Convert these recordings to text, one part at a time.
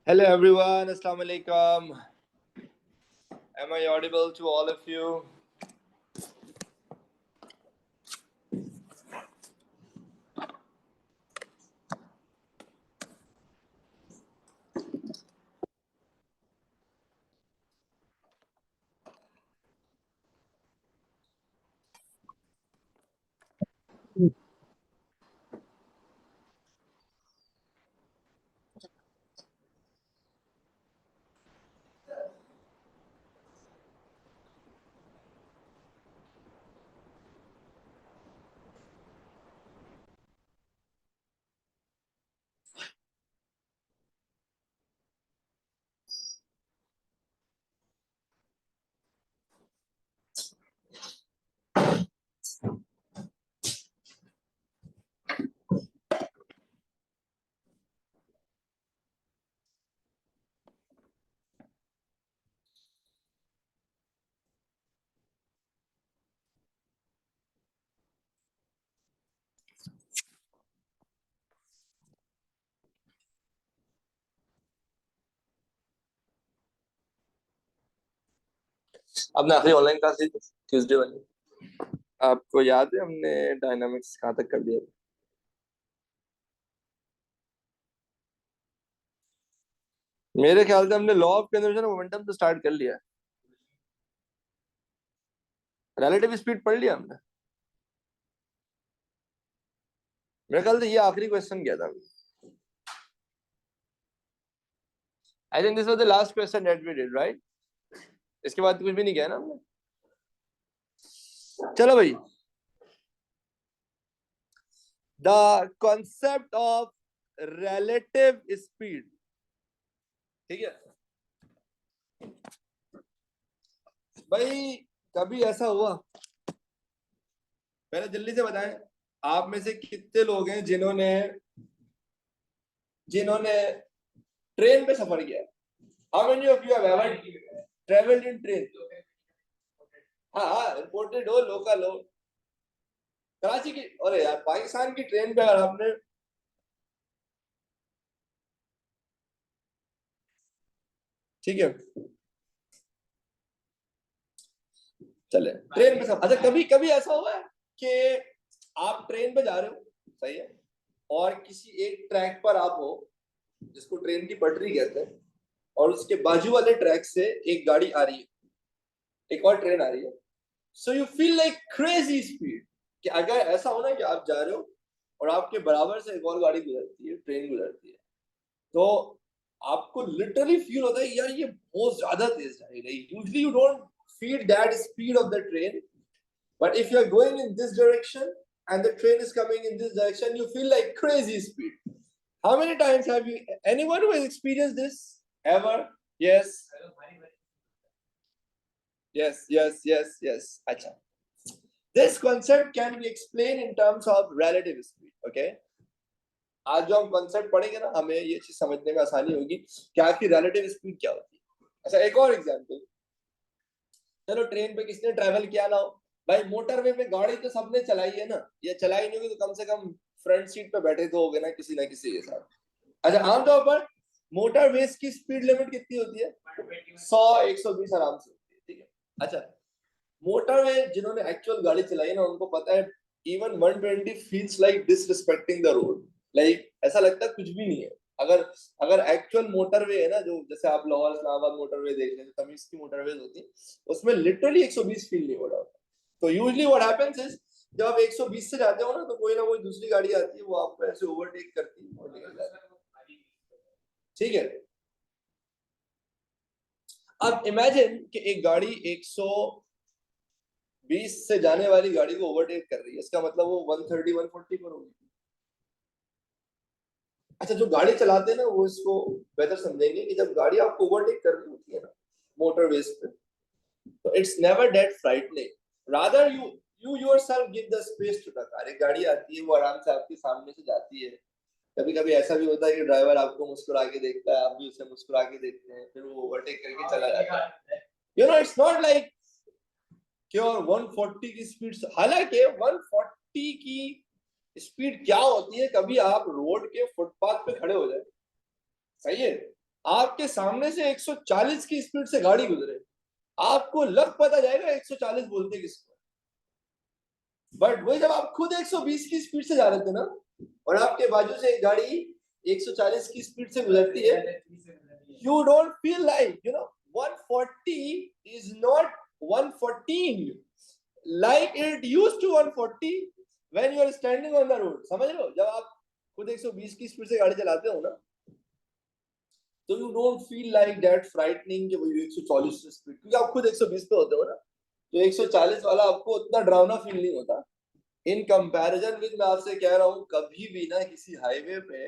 Hello everyone, Assalamu alaikum. Am I audible to all of you? अपने आखिरी online class ली थी Tuesday वाली। आपको याद है हमने डायनामिक्स कहाँ तक कर दिया था? मेरे ख्याल से हमने लॉ ऑफ कंजर्वेशन मोमेंटम तो स्टार्ट कर लिया है। रिलेटिव स्पीड पढ़ लिया हमने। मेरे ख्याल से ये आखिरी क्वेश्चन किया था। I think this was the last question that we did, right? इसके बाद कुछ भी नहीं किया ना हमने। चलो भाई, the concept of relative speed, ठीक है भाई। कभी ऐसा हुआ, पहले जल्दी से बताएं, आप में से कितने लोग हैं जिन्होंने जिन्होंने ट्रेन पे सफर किया? How many of you have ever travelled in train? हाँ हाँ, इंपोर्टेड हो लोकल हो, कराची की, अरे यार पाकिस्तान की ट्रेन पे अगर आपने, ठीक है चले ट्रेन पे सफर। अच्छा, कभी कभी ऐसा हुआ है कि आप ट्रेन पे जा रहे हो, सही है, और किसी एक ट्रैक पर आप हो जिसको ट्रेन की पटरी कहते हैं, और उसके बाजू वाले ट्रैक से एक गाड़ी आ रही है, एक और ट्रेन आ रही है, so you feel like crazy speed. कि अगर ऐसा हो ना कि आप जा रहे हो और आपके बराबर से एक और गाड़ी गुजरती है, ट्रेन गुजरती है, तो आपको लिटरली फील होता है यार ये बहुत ज्यादा तेज जा रही है। Usually you don't feel that speed of the train, but if you are going in this direction and the train is coming in this direction, you feel like crazy speed. How many times have you, anyone who has experienced this ever? Yes, yes. Acha, this concept can be explained in terms of relative speed. Okay, आज जो हम concept पढ़ेंगे ना, हमें ये चीज समझने में आसानी होगी कि आखिर रिलेटिव स्पीड क्या होती है। अच्छा, एक और एग्जांपल, चलो ट्रेन पे किसने ट्रैवल किया ना हो भाई, मोटरवे पे गाड़ी तो सबने चलाई है ना, ये चलाई नहीं होगी तो कम से कम फ्रंट सीट पे बैठे तो होगे ना किसी के साथ। अच्छा, आमतौर पर मोटरवेज की स्पीड लिमिट कितनी होती है? 100 120 आराम से होती है, ठीक है। अच्छा, मोटरवे जिन्होंने एक्चुअल गाड़ी चलाई है ना, उनको पता है even 120 feels like disrespecting the road. Like ऐसा लगता है कुछ भी नहीं है। अगर अगर एक्चुअल मोटरवे है ना, जो जैसे आप लाहौर इस्लामाबाद मोटरवे देख लें, तमीज की मोटरवेज होती है, उसमें लिटरली 120 फील नहीं हो रहा होता। तो यूजुअली व्हाट हैपेंस इज, जब आप 120 से जाते हो ना कोई दूसरी गाड़ी आती है, वो आपको ऐसे ओवरटेक करती है और निकल जाती है, ठीक है। अब इमेजिन कि एक गाड़ी 120 से जाने वाली गाड़ी को ओवरटेक कर रही है, इसका मतलब वो 130 140 पर होगी। अच्छा, जो गाड़ी चलाते हैं ना वो इसको बेहतर समझेंगे कि जब गाड़ी आपको ओवरटेक कर रही होती है ना मोटरवेज पे, तो it's never that frightening, rather you yourself give the space to the car. एक गाड़ी आती है, वो आराम से आपके सामने से जाती है, कभी कभी ऐसा भी होता है कि ड्राइवर आपको मुस्कुरा के देखता है, आप भी उसे मुस्कुरा के देखते हैं, फिर वो ओवरटेक करके चला जाता है। इट्स नॉट लाइक कि और 140 की स्पीड से, हालांकि 140 की स्पीड क्या होती है, कभी आप रोड के फुटपाथ पे खड़े हो जाए, सही है, आपके सामने से 140 की स्पीड से गाड़ी गुजरे, आपको लग पता जाएगा 140 बोलते किसको। बट वही जब आप खुद 120 की स्पीड से जा रहे थे ना, और आपके बाजू से एक गाड़ी 140 की स्पीड से गुजरती है, you don't feel like 140 is not 114 like it used to 140 when you are standing on the road. समझ रहे हो? जब आप खुद 120 की स्पीड से गाड़ी चलाते हो ना, तो you don't feel like that frightening कि वही 140 की स्पीड, क्योंकि आप खुद 120 पे होते हो ना, तो 140 वाला आपको उतना डरावना फील नहीं होता। इन कंपैरिजन विद, मैं आपसे कह रहा हूँ, कभी भी ना किसी हाईवे पे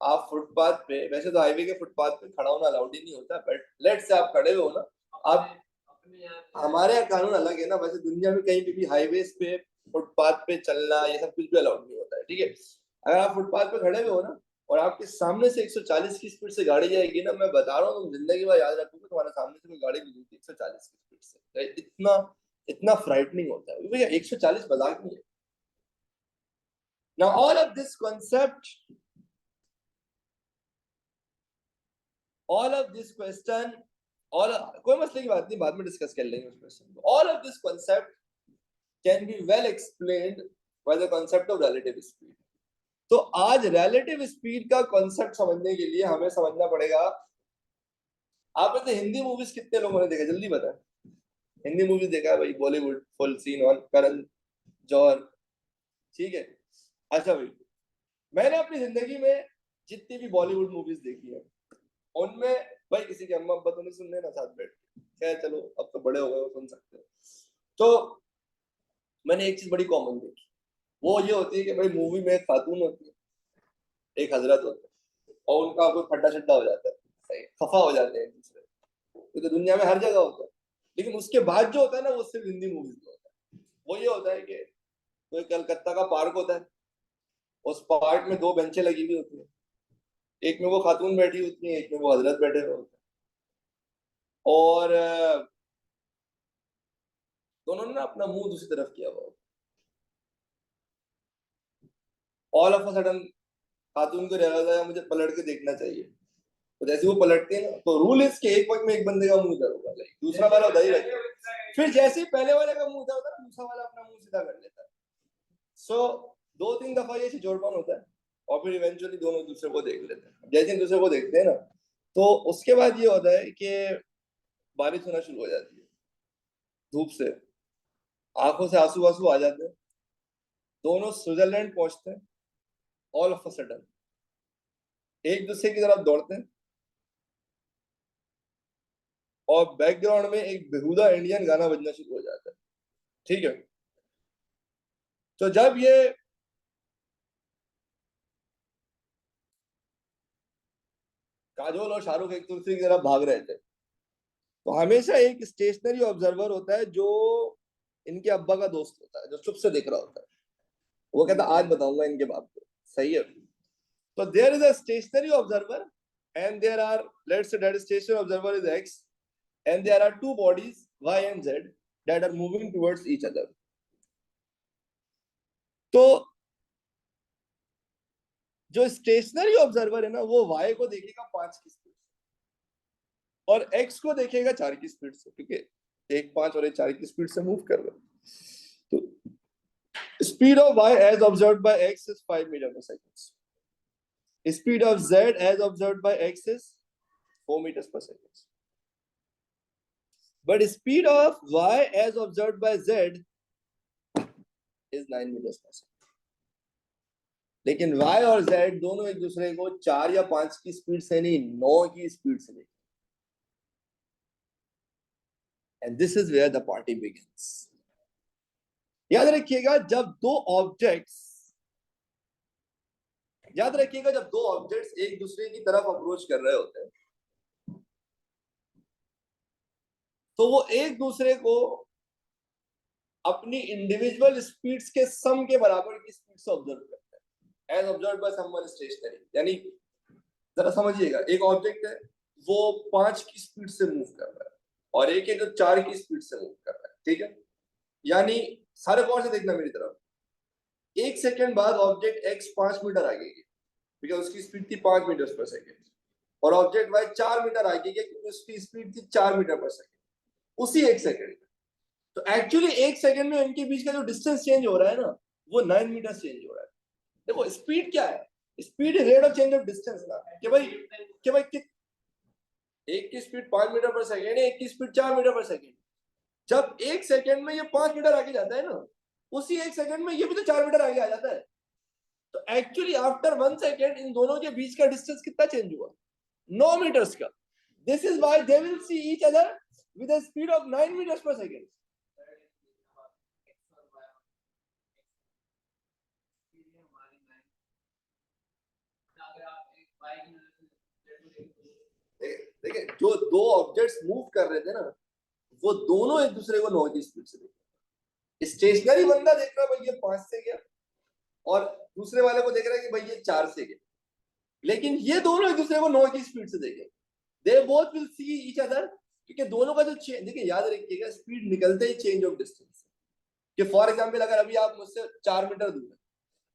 आप फुटपाथ पे, वैसे तो हाईवे के फुटपाथ पे खड़ा होना अलाउड ही नहीं होता, बट लेट से आप खड़े हो ना, आप, हमारे यहाँ कानून अलग है ना, वैसे दुनिया में कहीं भी हाईवेज पे फुटपाथ पे चलना ये सब कुछ भी अलाउड नहीं होता है, ठीक है। अगर आप फुटपाथ पे खड़े हुए हो ना, और आपके सामने से 140 की स्पीड से गाड़ी जाएगी ना, मैं बता रहा हूँ, तुम जिंदगी भर याद रखोगे तुम्हारे सामने से कोई गाड़ी गुजरती 140 की स्पीड से, इतना इतना फ्राइटनिंग होता है भैया। 140 मजाक नहीं है। Now all of this concept, all of this question, कोई मसले की बात नहीं, बाद में डिस्कस कर लेंगे उस क्वेश्चन को। All of this concept can be well explained by the concept of relative speed. तो आज relative speed का concept समझने के लिए हमें समझना पड़ेगा, आपने तो हिंदी मूवीज कितने लोगों ने देखा, जल्दी बताएं। हिंदी मूवीज देखा है भाई? Bollywood full scene on, Karan Johar, ठीक है। अच्छा भाई, मैंने अपनी जिंदगी में जितनी भी बॉलीवुड मूवीज देखी है, उनमें भाई किसी के अम्मा अब्बा तो नहीं सुन रहे ना साथ बैठ के, क्या चलो अब तो बड़े हो गए, वो सुन सकते हो। तो मैंने एक चीज बड़ी कॉमन देखी, वो ये होती है कि भाई मूवी में एक खातून होती है, एक हजरत होता है, और उनका कोई फड्डा शड्डा हो जाता है, सही खफा हो जाते हैं एक दूसरे, तो दुनिया में हर जगह होता है। लेकिन उसके बाद जो होता है ना, वो सिर्फ हिंदी मूवीज में होता है। वो ये होता है कि कोई कलकत्ता का पार्क होता है, उस पार्क में दो बेंचें लगी हुई होती है, एक में वो खातून बैठी होती है, एक में वो हजरत बैठे हुए होते हैं, और दोनों ने ना अपना मुंह दूसरी तरफ किया हुआ। ऑल ऑफ अ सडन खातून को रियलाइज आया मुझे पलट के देखना चाहिए, तो जैसे वो पलटते हैं ना, तो रूल इज के एक वक्त में एक बंदे का मुंह इधर होगा, लाइक दूसरा वाला उधर ही रहेगा। फिर जैसे ही पहले वाले का मुंह इधर होता है, दूसरा वाला अपना मुंह सीधा कर लेता है। सो दो तीन दफा ये जोड़पन होता है, और फिर इवेंचुअली दोनों दूसरे को देख लेते हैं। जैसे ही दूसरे को देखते हैं ना, तो उसके बाद ये होता है कि बारिश होना शुरू हो जाती है, धूप से आंखों से आंसू आंसू आ जाते हैं, दोनों स्विट्जरलैंड पहुंचते हैं। ऑल ऑफ अ सडन एक दूसरे की तरफ दौड़ते हैं, और बैकग्राउंड में एक बेहुदा इंडियन गाना बजना शुरू हो जाता है, ठीक है। तो जब ये काजोल और शाहरुख एक दूसरे की तरफ भाग रहे थे, तो हमेशा एक स्टेशनरी ऑब्जर्वर होता है जो इनके अब्बा का दोस्त होता है, जो चुप से देख रहा होता है। वो कहता है आज बताऊंगा इनके बाप को, सही है। तो there is a stationary observer, and there are, let's say that stationary observer is X, and there are two bodies Y and Z that are moving towards each other. तो जो स्टेशनरी ऑब्जर्वर है ना, वो Y को देखेगा 5 की speed, और x को देखेगा 4 की स्पीड से, क्योंकि एक 5 और एक 4 की स्पीड से मूव कर रहा है। तो speed of y as observed by x is 5 meter per second. Speed of z as observed by x is 4 meters per second. But speed of y as observed by z is 9 meters per second. लेकिन y और z दोनों एक दूसरे को 4 या 5 की speed से नहीं, 9 की स्पीड से देखें। And this is where the party begins. याद रखिएगा, जब दो ऑब्जेक्ट्स एक दूसरे की तरफ अप्रोच कर रहे होते हैं, तो वो एक दूसरे को अपनी इंडिविजुअल स्पीड्स के सम के बराबर की स्पीड से ऑब्जर्व करते हैं, as observe by someone stationary. यानी जरा समझिएगा, एक ऑब्जेक्ट है वो 5 की स्पीड से मूव कर रहा है, और एक है जो 4 की स्पीड से मूव कर रहा है, ठीक है। यानी सारे गौर से देखना मेरी तरफ, एक सेकंड बाद ऑब्जेक्ट एक्स 5 मीटर आगे, बिकॉज उसकी स्पीड थी 5 मीटर पर सेकेंड, और ऑब्जेक्ट वाई 4 मीटर आगे गया क्योंकि उसकी स्पीड थी 4 मीटर पर सेकेंड उसी 1 सेकेंड में। तो एक्चुअली 1 सेकेंड में इनके बीच का जो डिस्टेंस चेंज हो रहा है ना वो 9 मीटर चेंज हो रहा है। देखो स्पीड क्या है, speed rate of change of distance ना कि भाई एक की स्पीड 5 मीटर पर सेकेंड है, एक की स्पीड 4 मीटर पर सेकेंड। जब 1 सेकेंड में ये 5 मीटर आगे जाता है ना उसी 1 सेकेंड में ये भी तो 4 मीटर आगे आ जाता है। तो एक्चुअली आफ्टर 1 सेकेंड इन दोनों के बीच का डिस्टेंस कितना चेंज हुआ, 9 मीटर्स का। This is why they will see each other with a speed of 9 metres per second. देखिए जो दो ऑब्जेक्ट्स मूव कर रहे थे ना वो दोनों एक दूसरे को 9 की स्पीड से देख रहे। स्टेशनरी बंदा देख रहा है भाई ये 5 से गया और दूसरे वाले को देख रहा है कि भाई ये 4 से गया, लेकिन ये दोनों एक दूसरे को 9 की स्पीड से देखेंगे। They both will see each other क्योंकि दोनों का जो देखिए याद रखिएगा स्पीड निकलते ही चेंज ऑफ डिस्टेंस कि फॉर एग्जांपल अगर अभी आप मुझसे 4 मीटर दूर है,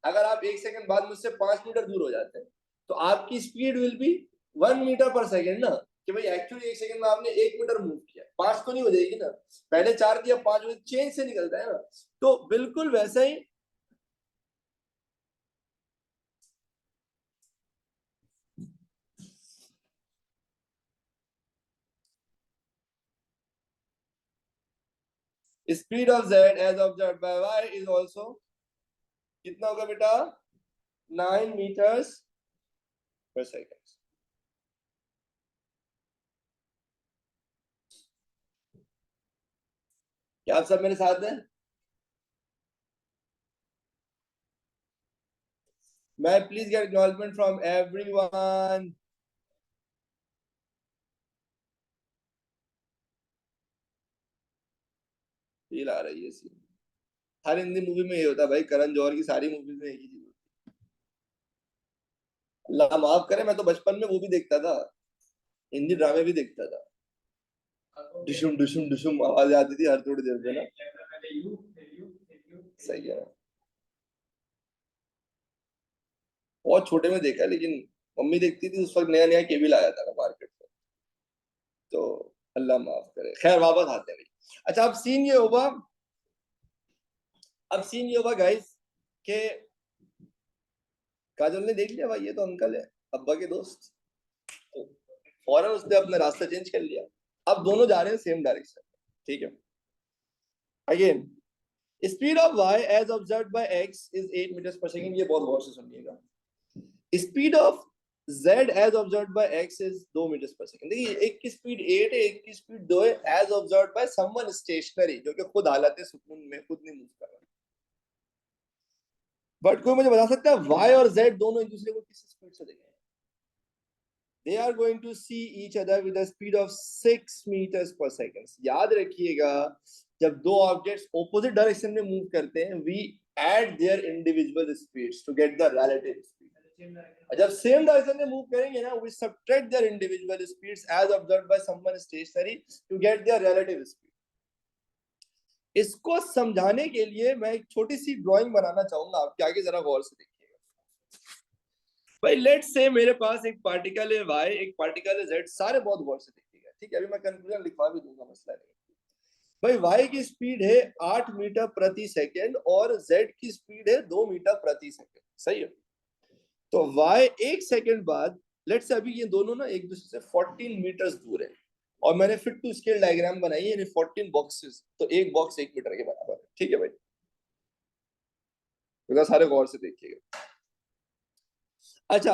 अगर आप 1 सेकंड बाद मुझसे 5 मीटर दूर हो जाते हैं तो आपकी स्पीड विल बी 1 मीटर पर सेकेंड ना कि भाई एक्चुअली 1 सेकंड में आपने 1 मीटर मूव किया, 5 तो नहीं हो जाएगी ना, पहले 4 किया 5 चेंज से निकलता है ना। तो बिल्कुल वैसा ही speed of z as observed by y is also कितना होगा बेटा 9 मीटर्स पर सेकेंड। क्या आप सब मेरे साथ हैं? May please get acknowledgement from everyone. Feel आ रही है सीन। हर हिंदी मूवी में ये होता है भाई, करण जौहर की सारी मूवीज में एक ही चीज होती है। अल्लाह माफ करे मैं तो बचपन में वो भी देखता था, हिंदी ड्रामे भी देखता था। डुशुम डुशुम डुशुम आवाज आती थी हर थोड़ी देर पे ना। सही है। बहुत छोटे में देखा लेकिन मम्मी देखती थी उस वक्त, नया नया केबल आया था ना मार्केट में। तो अल्लाह माफ करे, खैर वापस आते हैं। अच्छा अब सीन ये होगा, अब सीन ये होगा गाइस के काजल ने देख लिया भाई ये तो अंकल है अब्बा के दोस्त, तो फौरन उसने अपना रास्ता चेंज कर लिया। अब दोनों जा रहे हैं सेम डायरेक्शन, ठीक है। Again speed of y as observed by x is 8 metres per second, ये बहुत गौर से सुनिएगा। Speed of z as observed by x is 2 metres per second. देखिए एक की स्पीड 8 है एक की स्पीड 2 है, as observed by someone stationary जो कि खुद हालत सुकून में खुद नहीं मूव कर रहा। बट कोई मुझे बता सकता है y और z दोनों एक दूसरे को किस स्पीड से देखेंगे? They are going to see each other with a speed of 6 meters per second. याद रखिएगा जब दो ऑब्जेक्ट्स ऑपोजिट डायरेक्शन में मूव करते हैं we add their individual speeds to get the relative speed. जब सेम डायरेक्शन में मूव करेंगे ना we subtract their individual speeds as observed by someone stationary to get their relative speed. इसको समझाने के लिए मैं एक छोटी सी ड्राइंग बनाना चाहूंगा आपके आगे, जरा गौर से देखिएगा। भाई लेट से मेरे पास एक पार्टिकल है y, एक पार्टिकल है z, सारे बहुत गौर से देखिएगा, ठीक है। अभी मैं कंक्लूजन लिखवा भी दूंगा, मसला नहीं। भाई y की स्पीड है 8 मीटर प्रति सेकंड और z की स्पीड है 2 मीटर प्रति सेकंड, सही है। तो y 1 सेकंड बाद, लेट से अभी ये दोनों ना एक दूसरे से 14 मीटर दूर है और मैंने फिट टू स्केल डायग्राम बनाई है, यानी 14 बॉक्सेस, तो एक बॉक्स 1 मीटर के बराबर है, ठीक है भाई। तो सारे गौर से देखिएगा। अच्छा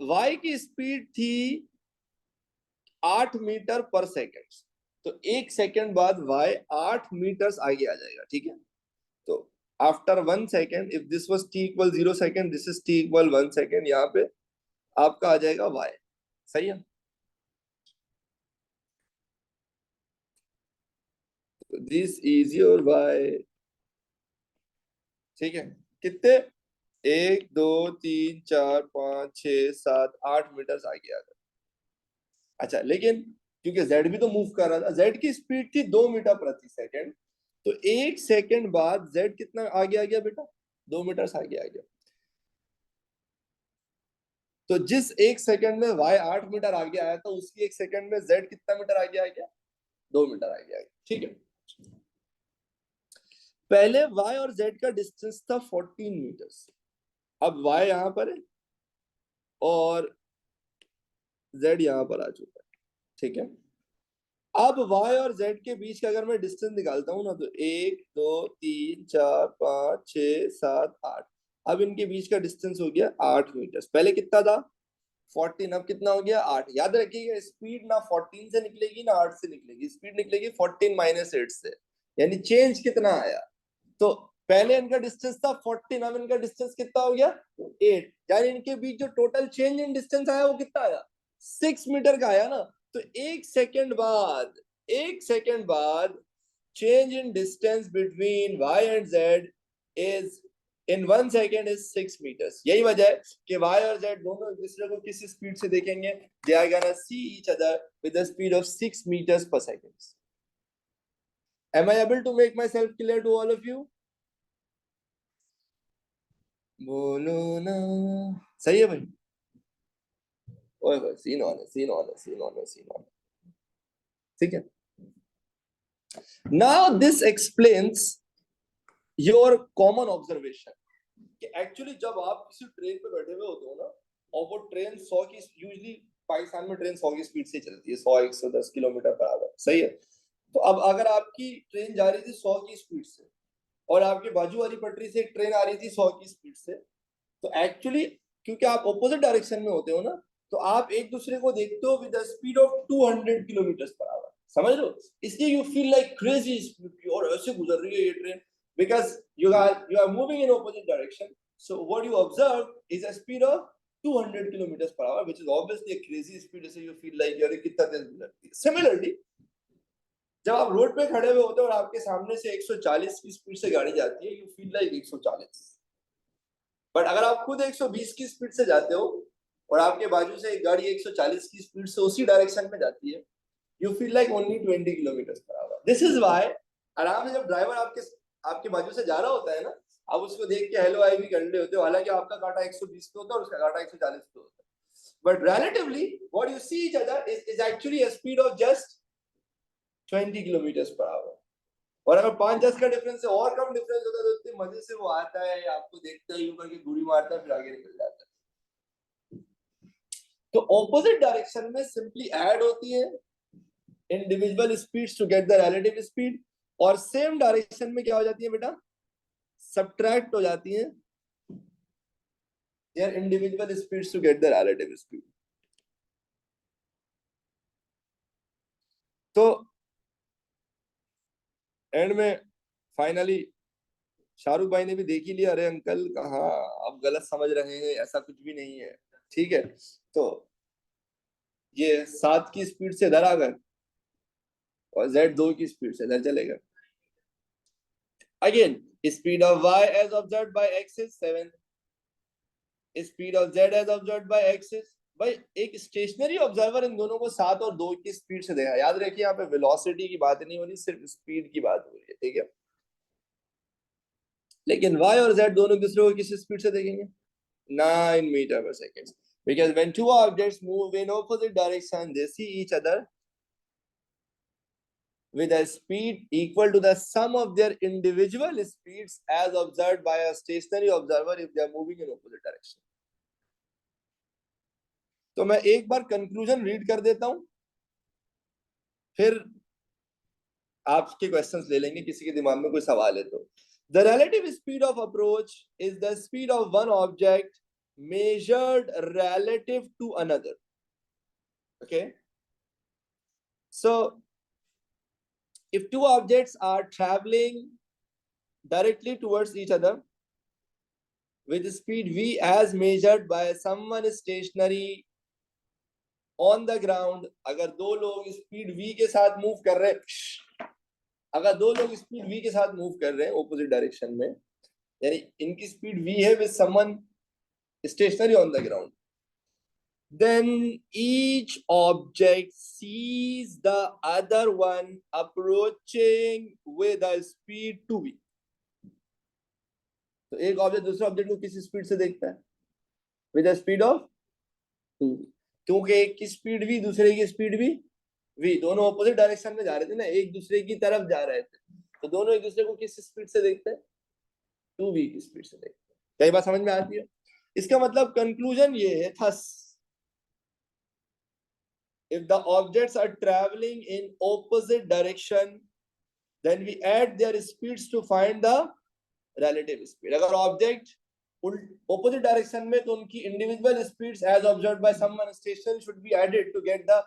y की स्पीड थी 8 मीटर पर सेकंड, तो 1 सेकंड बाद y 8 मीटर आगे आ जाएगा, ठीक है। तो after 1 second if this was t equal 0 second, this is t equal 1 second, यहाँ पे आपका आ जाएगा y, सही है। दिस इज योर y, ठीक है। कितने 1 2 3 4 5 6 7 8 मीटर आगे आ गए। अच्छा लेकिन क्योंकि z भी तो मूव कर रहा था, z की स्पीड थी 2 मीटर प्रति सेकंड, तो 1 सेकंड बाद z कितना आगे आ गया बेटा, 2 मीटर आगे आ गया। तो जिस एक सेकंड में y 8 मीटर आगे आया था उसकी एक सेकंड में z कितना मीटर आगे आ गया? 2 मीटर आगे आ गया। ठीक है, पहले y और z का डिस्टेंस था 14 मीटर। अब y यहां पर है और z यहां पर आ चुका है। ठीक है, अब y और z के बीच का अगर मैं डिस्टेंस निकालता हूं ना तो 1 2 3 4 5 6 7 8। अब इनके बीच का डिस्टेंस हो गया 8 मीटर। पहले कितना था? 14। अब कितना हो गया? 8। याद रखिएगा स्पीड ना 14 से निकलेगी ना 8 से निकलेगी, स्पीड निकलेगी 14 माइनस 8 से। यानी चेंज कितना आया? तो पहले इनका डिस्टेंस था 14, अब इनका डिस्टेंस कितना हो गया? 8। यानी इनके बीच जो टोटल चेंज इन डिस्टेंस आया वो कितना आया? 6 मीटर का आया ना। तो एक सेकंड बाद change in distance between y and z is in 1 second is 6 metres. यही वजह है कि y और z दोनों एक दूसरे को किस स्पीड से देखेंगे? They are gonna see each other with the speed of 6 metres per second. Am I able to make myself clear to all of you? बोलो ना। सही है भाई? ओए भाई सीन ऑन है, सीन ऑन है, सीन ऑन है, सीन ऑन है। ठीक है, now this explains your common observation कि एक्चुअली जब आप किसी ट्रेन पे बैठे हुए होते हो ना और वो ट्रेन 100 की, यूजली पाकिस्तान में ट्रेन 100 की स्पीड से चलती है, 100 110 किलोमीटर पर आवर। सही है, तो अब अगर आपकी ट्रेन जा रही थी 100 की स्पीड से और आपके बाजू वाली पटरी से एक ट्रेन आ रही थी 100 की स्पीड से, तो एक्चुअली क्योंकि आप ऑपोजिट डायरेक्शन में होते हो ना, तो आप एक दूसरे को देखते हो with the speed of 200 kilometre per hour. समझ लो, इसलिए you feel like crazy speed और ऐसे गुजर रही है ये train, because you are moving in opposite direction. So what you observe is a speed of 200 kilometre per hour, which is obviously a crazy speed. So you feel like यार कितना तेज गुजरती है। Similarly, जब आप रोड पे खड़े हुए होते हो और आपके सामने से 140 की स्पीड से गाड़ी जाती है, यू फील लाइक 140। बट अगर आप खुद 120 की स्पीड से जाते हो और आपके बाजू से एक गाड़ी 140 की स्पीड से उसी डायरेक्शन में जाती है, you feel like only 20 kilometre per our. This is why आराम से जब ड्राइवर आपके आपके बाजू से जा रहा होता है ना, आप उसको देख के हेलो आई भी कर रहे होते हो, हालांकि आपका कांटा 120 पे होता है और उसका कांटा 140 पे होता है। But relatively what you see each other is actually a speed of just 20 kilometre per our. और अगर 5-10 का डिफरेंस है और कम डिफरेंस होता है तो इतने मजे से वो आता है, आपको देखता है, यूं करके गुड़ी मारता है, फिर आगे निकल जाता है। तो ऑपोजिट डायरेक्शन में सिंपली ऐड होती है individual speeds to get the relative speed, और सेम डायरेक्शन में क्या हो जाती है बेटा? सब्ट्रैक्ट हो जाती है their individual speeds to get the relative speed. तो एंड में फाइनली शाहरुख भाई ने भी देख ही लिया, अरे अंकल कहाँ आप गलत समझ रहे हैं, ऐसा कुछ भी नहीं है। ठीक है, तो ये 7 की स्पीड से इधर आ गए और z 2 की स्पीड से इधर चले गए। Again speed of y as observed by x is 7, speed of z as observed by x is, भाई एक स्टेशनरी ऑब्जर्वर इन दोनों को 7 और 2 की स्पीड से देखा। याद रखिए यहाँ पे वेलोसिटी की बात नहीं हो रही, सिर्फ स्पीड की बात हो रही है। ठीक है, लेकिन y और z दोनों दूसरे को किस स्पीड से देखेंगे? 9 मीटर पर second. Because when two objects move in opposite direction, they see each other with a speed equal to the sum of their individual speeds as observed by a stationary observer if they are moving in opposite direction. तो मैं एक बार conclusion read कर देता हूं, फिर आपके questions ले लेंगे, किसी के दिमाग में कोई सवाल है तो। The relative speed of approach is the speed of one object measured relative to another. Okay, so if two objects are traveling directly towards each other with speed v as measured by someone stationary on the ground, अगर दो लोग speed v के साथ move कर रहे हैं, अगर दो लोग स्पीड v के साथ मूव कर रहे हैं ऑपोजिट डायरेक्शन में, यानी इनकी स्पीड v है with someone stationary on the ground, then each object sees the other one approaching with a speed 2v. तो एक ऑब्जेक्ट दूसरे ऑब्जेक्ट को किस स्पीड से देखता है? With the speed of 2v, क्योंकि एक की स्पीड v, दूसरे की स्पीड भी v, दोनों ऑपोजिट डायरेक्शन में जा रहे थे ना, एक दूसरे की तरफ जा रहे थे, तो दोनों एक दूसरे को किस स्पीड से देखते हैं? 2v की स्पीड से देखते हैं। कई बार समझ में आती है? इसका मतलब कंक्लूजन ये है, thus if the objects are traveling in opposite direction, then we add their speeds to find the relative speed. अगर ऑब्जेक्ट opposite direction में, तो उनकी individual speeds as observed by someone stationary should be added to get the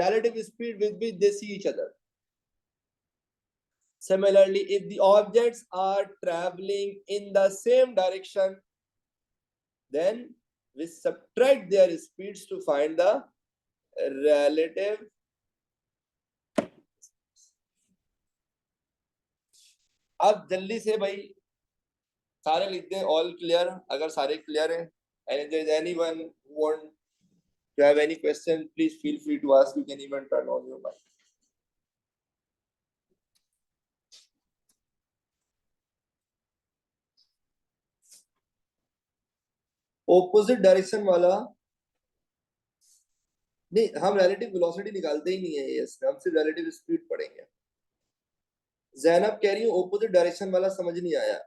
relative speed with which they see each other. Similarly, if the objects are traveling in the same direction, then we subtract their speeds to find the relative. अब जल्दी से भाई सारे लिख दें, all clear? अगर सारे clear हैं, and if there is anyone who want to have any question, please feel free to ask. You can even turn on your mic. Opposite direction वाला नहीं, हम रिलेटिव वेलोसिटी निकालते ही नहीं है, यस, हम सिर्फ रिलेटिव स्पीड पढ़ेंगे। जैनब कह रही हूँ ऑपोजिट डायरेक्शन वाला समझ नहीं आया,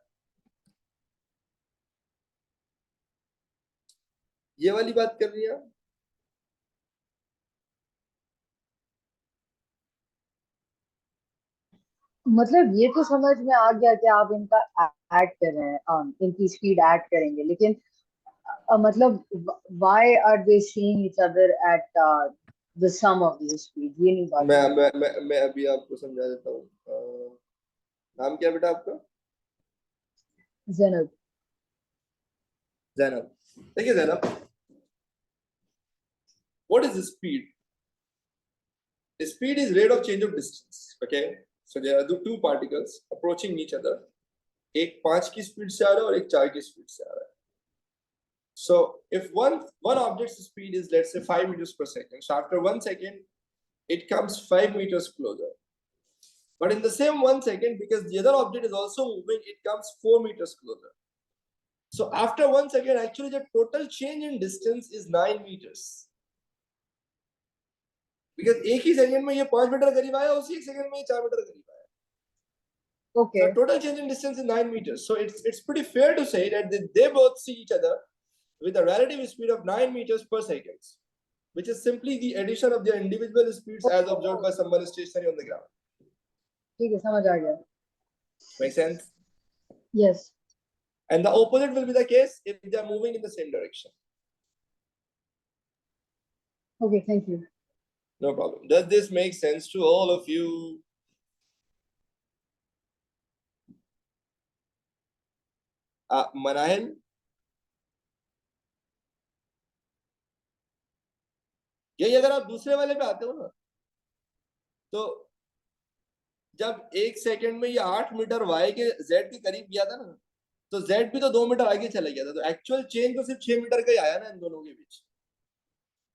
ये वाली बात कर रही है? मतलब ये तो समझ में आ गया कि आप इनका ऐड कर रहे हैं, इनकी स्पीड ऐड करेंगे, लेकिन मतलब why are they seeing each other at the sum of these speed, ये नहीं बात है। मैं अभी आपको समझा देता हूँ। नाम क्या बेटा आपका? जैनब। जैनब, देखिए Zainab, what is the speed? The speed is rate of change of distance. Okay, so there are the two particles approaching each other. एक 5 की स्पीड से आ रहा है और एक 4 की स्पीड से आ रहा है. So if one object's speed is, let's say, 5 meters per second, so after 1 second it comes 5 meters closer. But in the same 1 second, because the other object is also moving, it comes 4 meters closer. So after 1 second, actually the total change in distance is 9 meters. Because एक ही second में ये 5 metre करीब आया, उसी एक second में ये 4 metre करीब आया. Okay. So total change in distance is 9 meters. So it's pretty fair to say that they both see each other with a relative speed of 9 meters per second, which is simply the addition of their individual speeds as observed by someone stationary on the ground. ठीक है, समझ आ गया. Make sense? Yes. And the opposite will be the case if they are moving in the same direction. Okay, thank you. No problem. Does this make sense to all of you? Manahil? यही अगर आप दूसरे वाले पे आते हो ना, तो जब एक सेकंड में ये 8 मीटर y के z के करीब गया था ना, तो z भी तो 2 मीटर आगे चला गया था, तो एक्चुअल चेंज तो सिर्फ 6 मीटर का ही आया ना इन दोनों के बीच.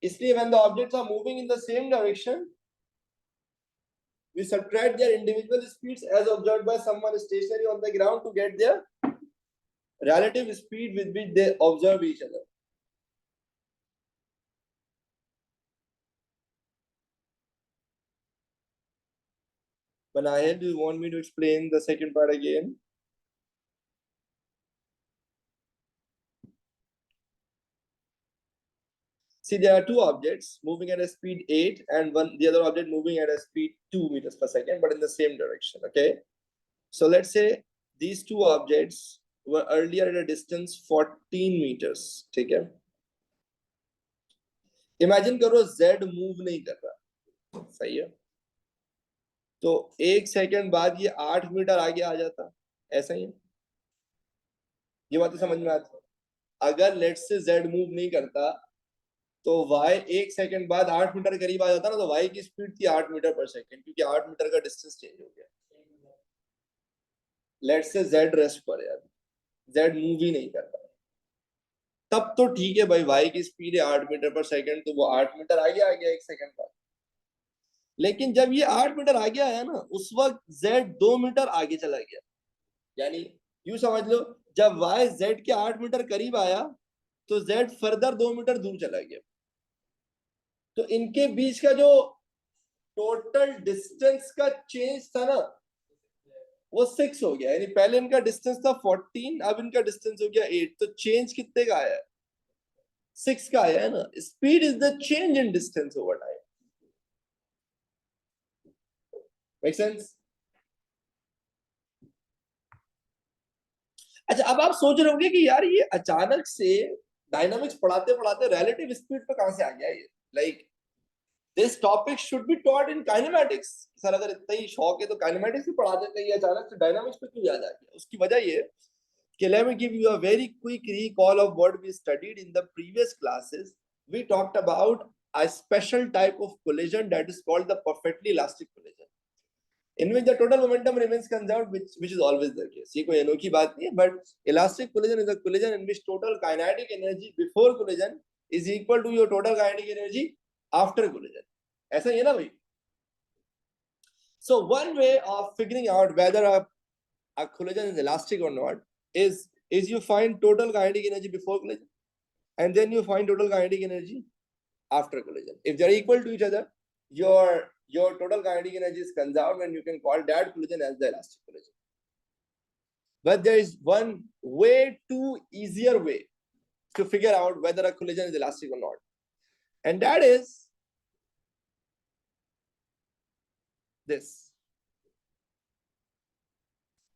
इसलिए when the objects are moving in the same direction, we subtract their individual speeds as observed by someone stationary on the ground to get their relative speed with which they observe each other. Manahil, do you want me to explain the second part again? See, there are two objects moving at a speed 8 and the other object moving at a speed 2 meters per second, but in the same direction. Okay, so let's say these two objects were earlier at a distance 14 meters. ठीक है, imagine करो Z move नहीं कर रहा, सही है, तो एक सेकंड बाद ये 8 मीटर आगे आ जाता, ऐसा ही है. ये बातें समझ में आती है? अगर लेट्स से Z मूव नहीं करता तो y एक सेकंड बाद 8 मीटर करीब आ जाता ना, तो y की स्पीड थी 8 मीटर पर सेकंड, क्योंकि 8 मीटर का डिस्टेंस चेंज हो गया. लेट्स से z रेस्ट पर है, z मूव ही नहीं करता, तब तो ठीक है भाई, y की स्पीड है 8 मीटर पर सेकंड, तो वो 8 मीटर आगे आ गया एक सेकंड बाद. लेकिन जब ये 8 मीटर आगे आया ना, उस वक्त z 2 मीटर आगे चला गया. यानी यूं समझ लो, जब y z के 8 मीटर करीब आया तो z फर्दर 2 मीटर दूर चला गया. तो इनके बीच का जो टोटल डिस्टेंस का चेंज था ना वो 6 हो गया, यानी पहले इनका डिस्टेंस था 14, अब इनका डिस्टेंस हो गया 8, तो चेंज कितने का आया है? 6 का आया है ना। Speed is the change in distance over time. Make sense? अच्छा, अब आप सोच रहे होंगे कि यार ये अचानक से डायनामिक्स पढ़ाते पढ़ाते रिलेटिव स्पीड पे कहां से आ गया ये? Like this topic should be taught in kinematics. Sir अगर इतना ही शौक है तो काइनेमैटिक्स भी पढ़ा देते हैं, ये अचानक से डायनामिक्स पे क्यों याद आ गया? उसकी वजह ये कि let me give you a very quick recall of what we studied in the previous classes. We talked about a special type of collision that is called the perfectly elastic collision, in which the total momentum remains conserved, which is always the case. ये कोई अनोखी बात नहीं है, but elastic collision is a collision in which total kinetic energy before collision is equal to your total kinetic energy after collision. ऐसा ही है ना भाई? So one way of figuring out whether a collision is elastic or not is you find total kinetic energy before collision and then you find total kinetic energy after collision. If they are equal to each other, your total kinetic energy is conserved and you can call that collision as the elastic collision. But there is one way too easier way to figure out whether a collision is elastic or not, and that is this: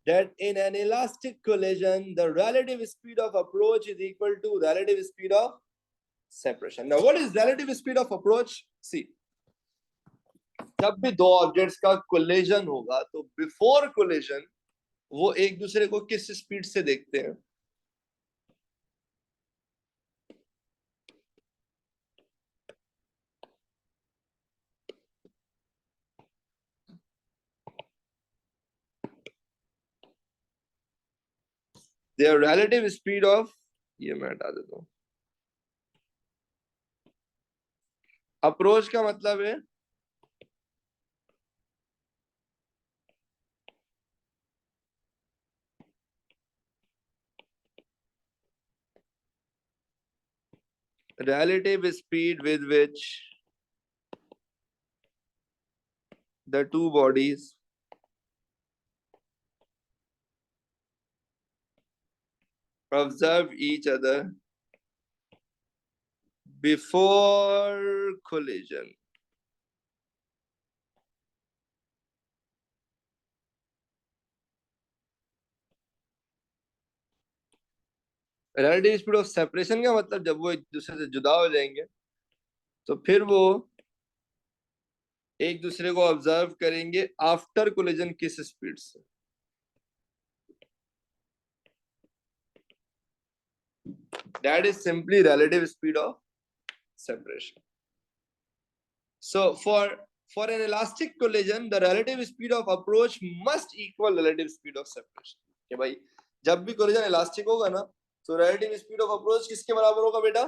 that in an elastic collision, the relative speed of approach is equal to relative speed of separation. Now, what is relative speed of approach? See, जब भी दो objects का collision होगा तो before collision वो एक दूसरे को किस स्पीड से देखते हैं? Their relative speed of, ये मैं हटा देता हूं, अप्रोच का मतलब है relative speed with which the two bodies observe each other before collision. relative speed of separation का मतलब जब वो एक दूसरे से जुदा हो जाएंगे तो फिर वो एक दूसरे को ऑब्जर्व करेंगे आफ्टर कोलिजन किस स्पीड से? That is simply relative speed of separation. So for an elastic collision, the relative speed of approach must equal relative speed of separation. कि भाई जब भी कोलिजन इलास्टिक होगा ना तो relative speed of approach किसके बराबर होगा बेटा?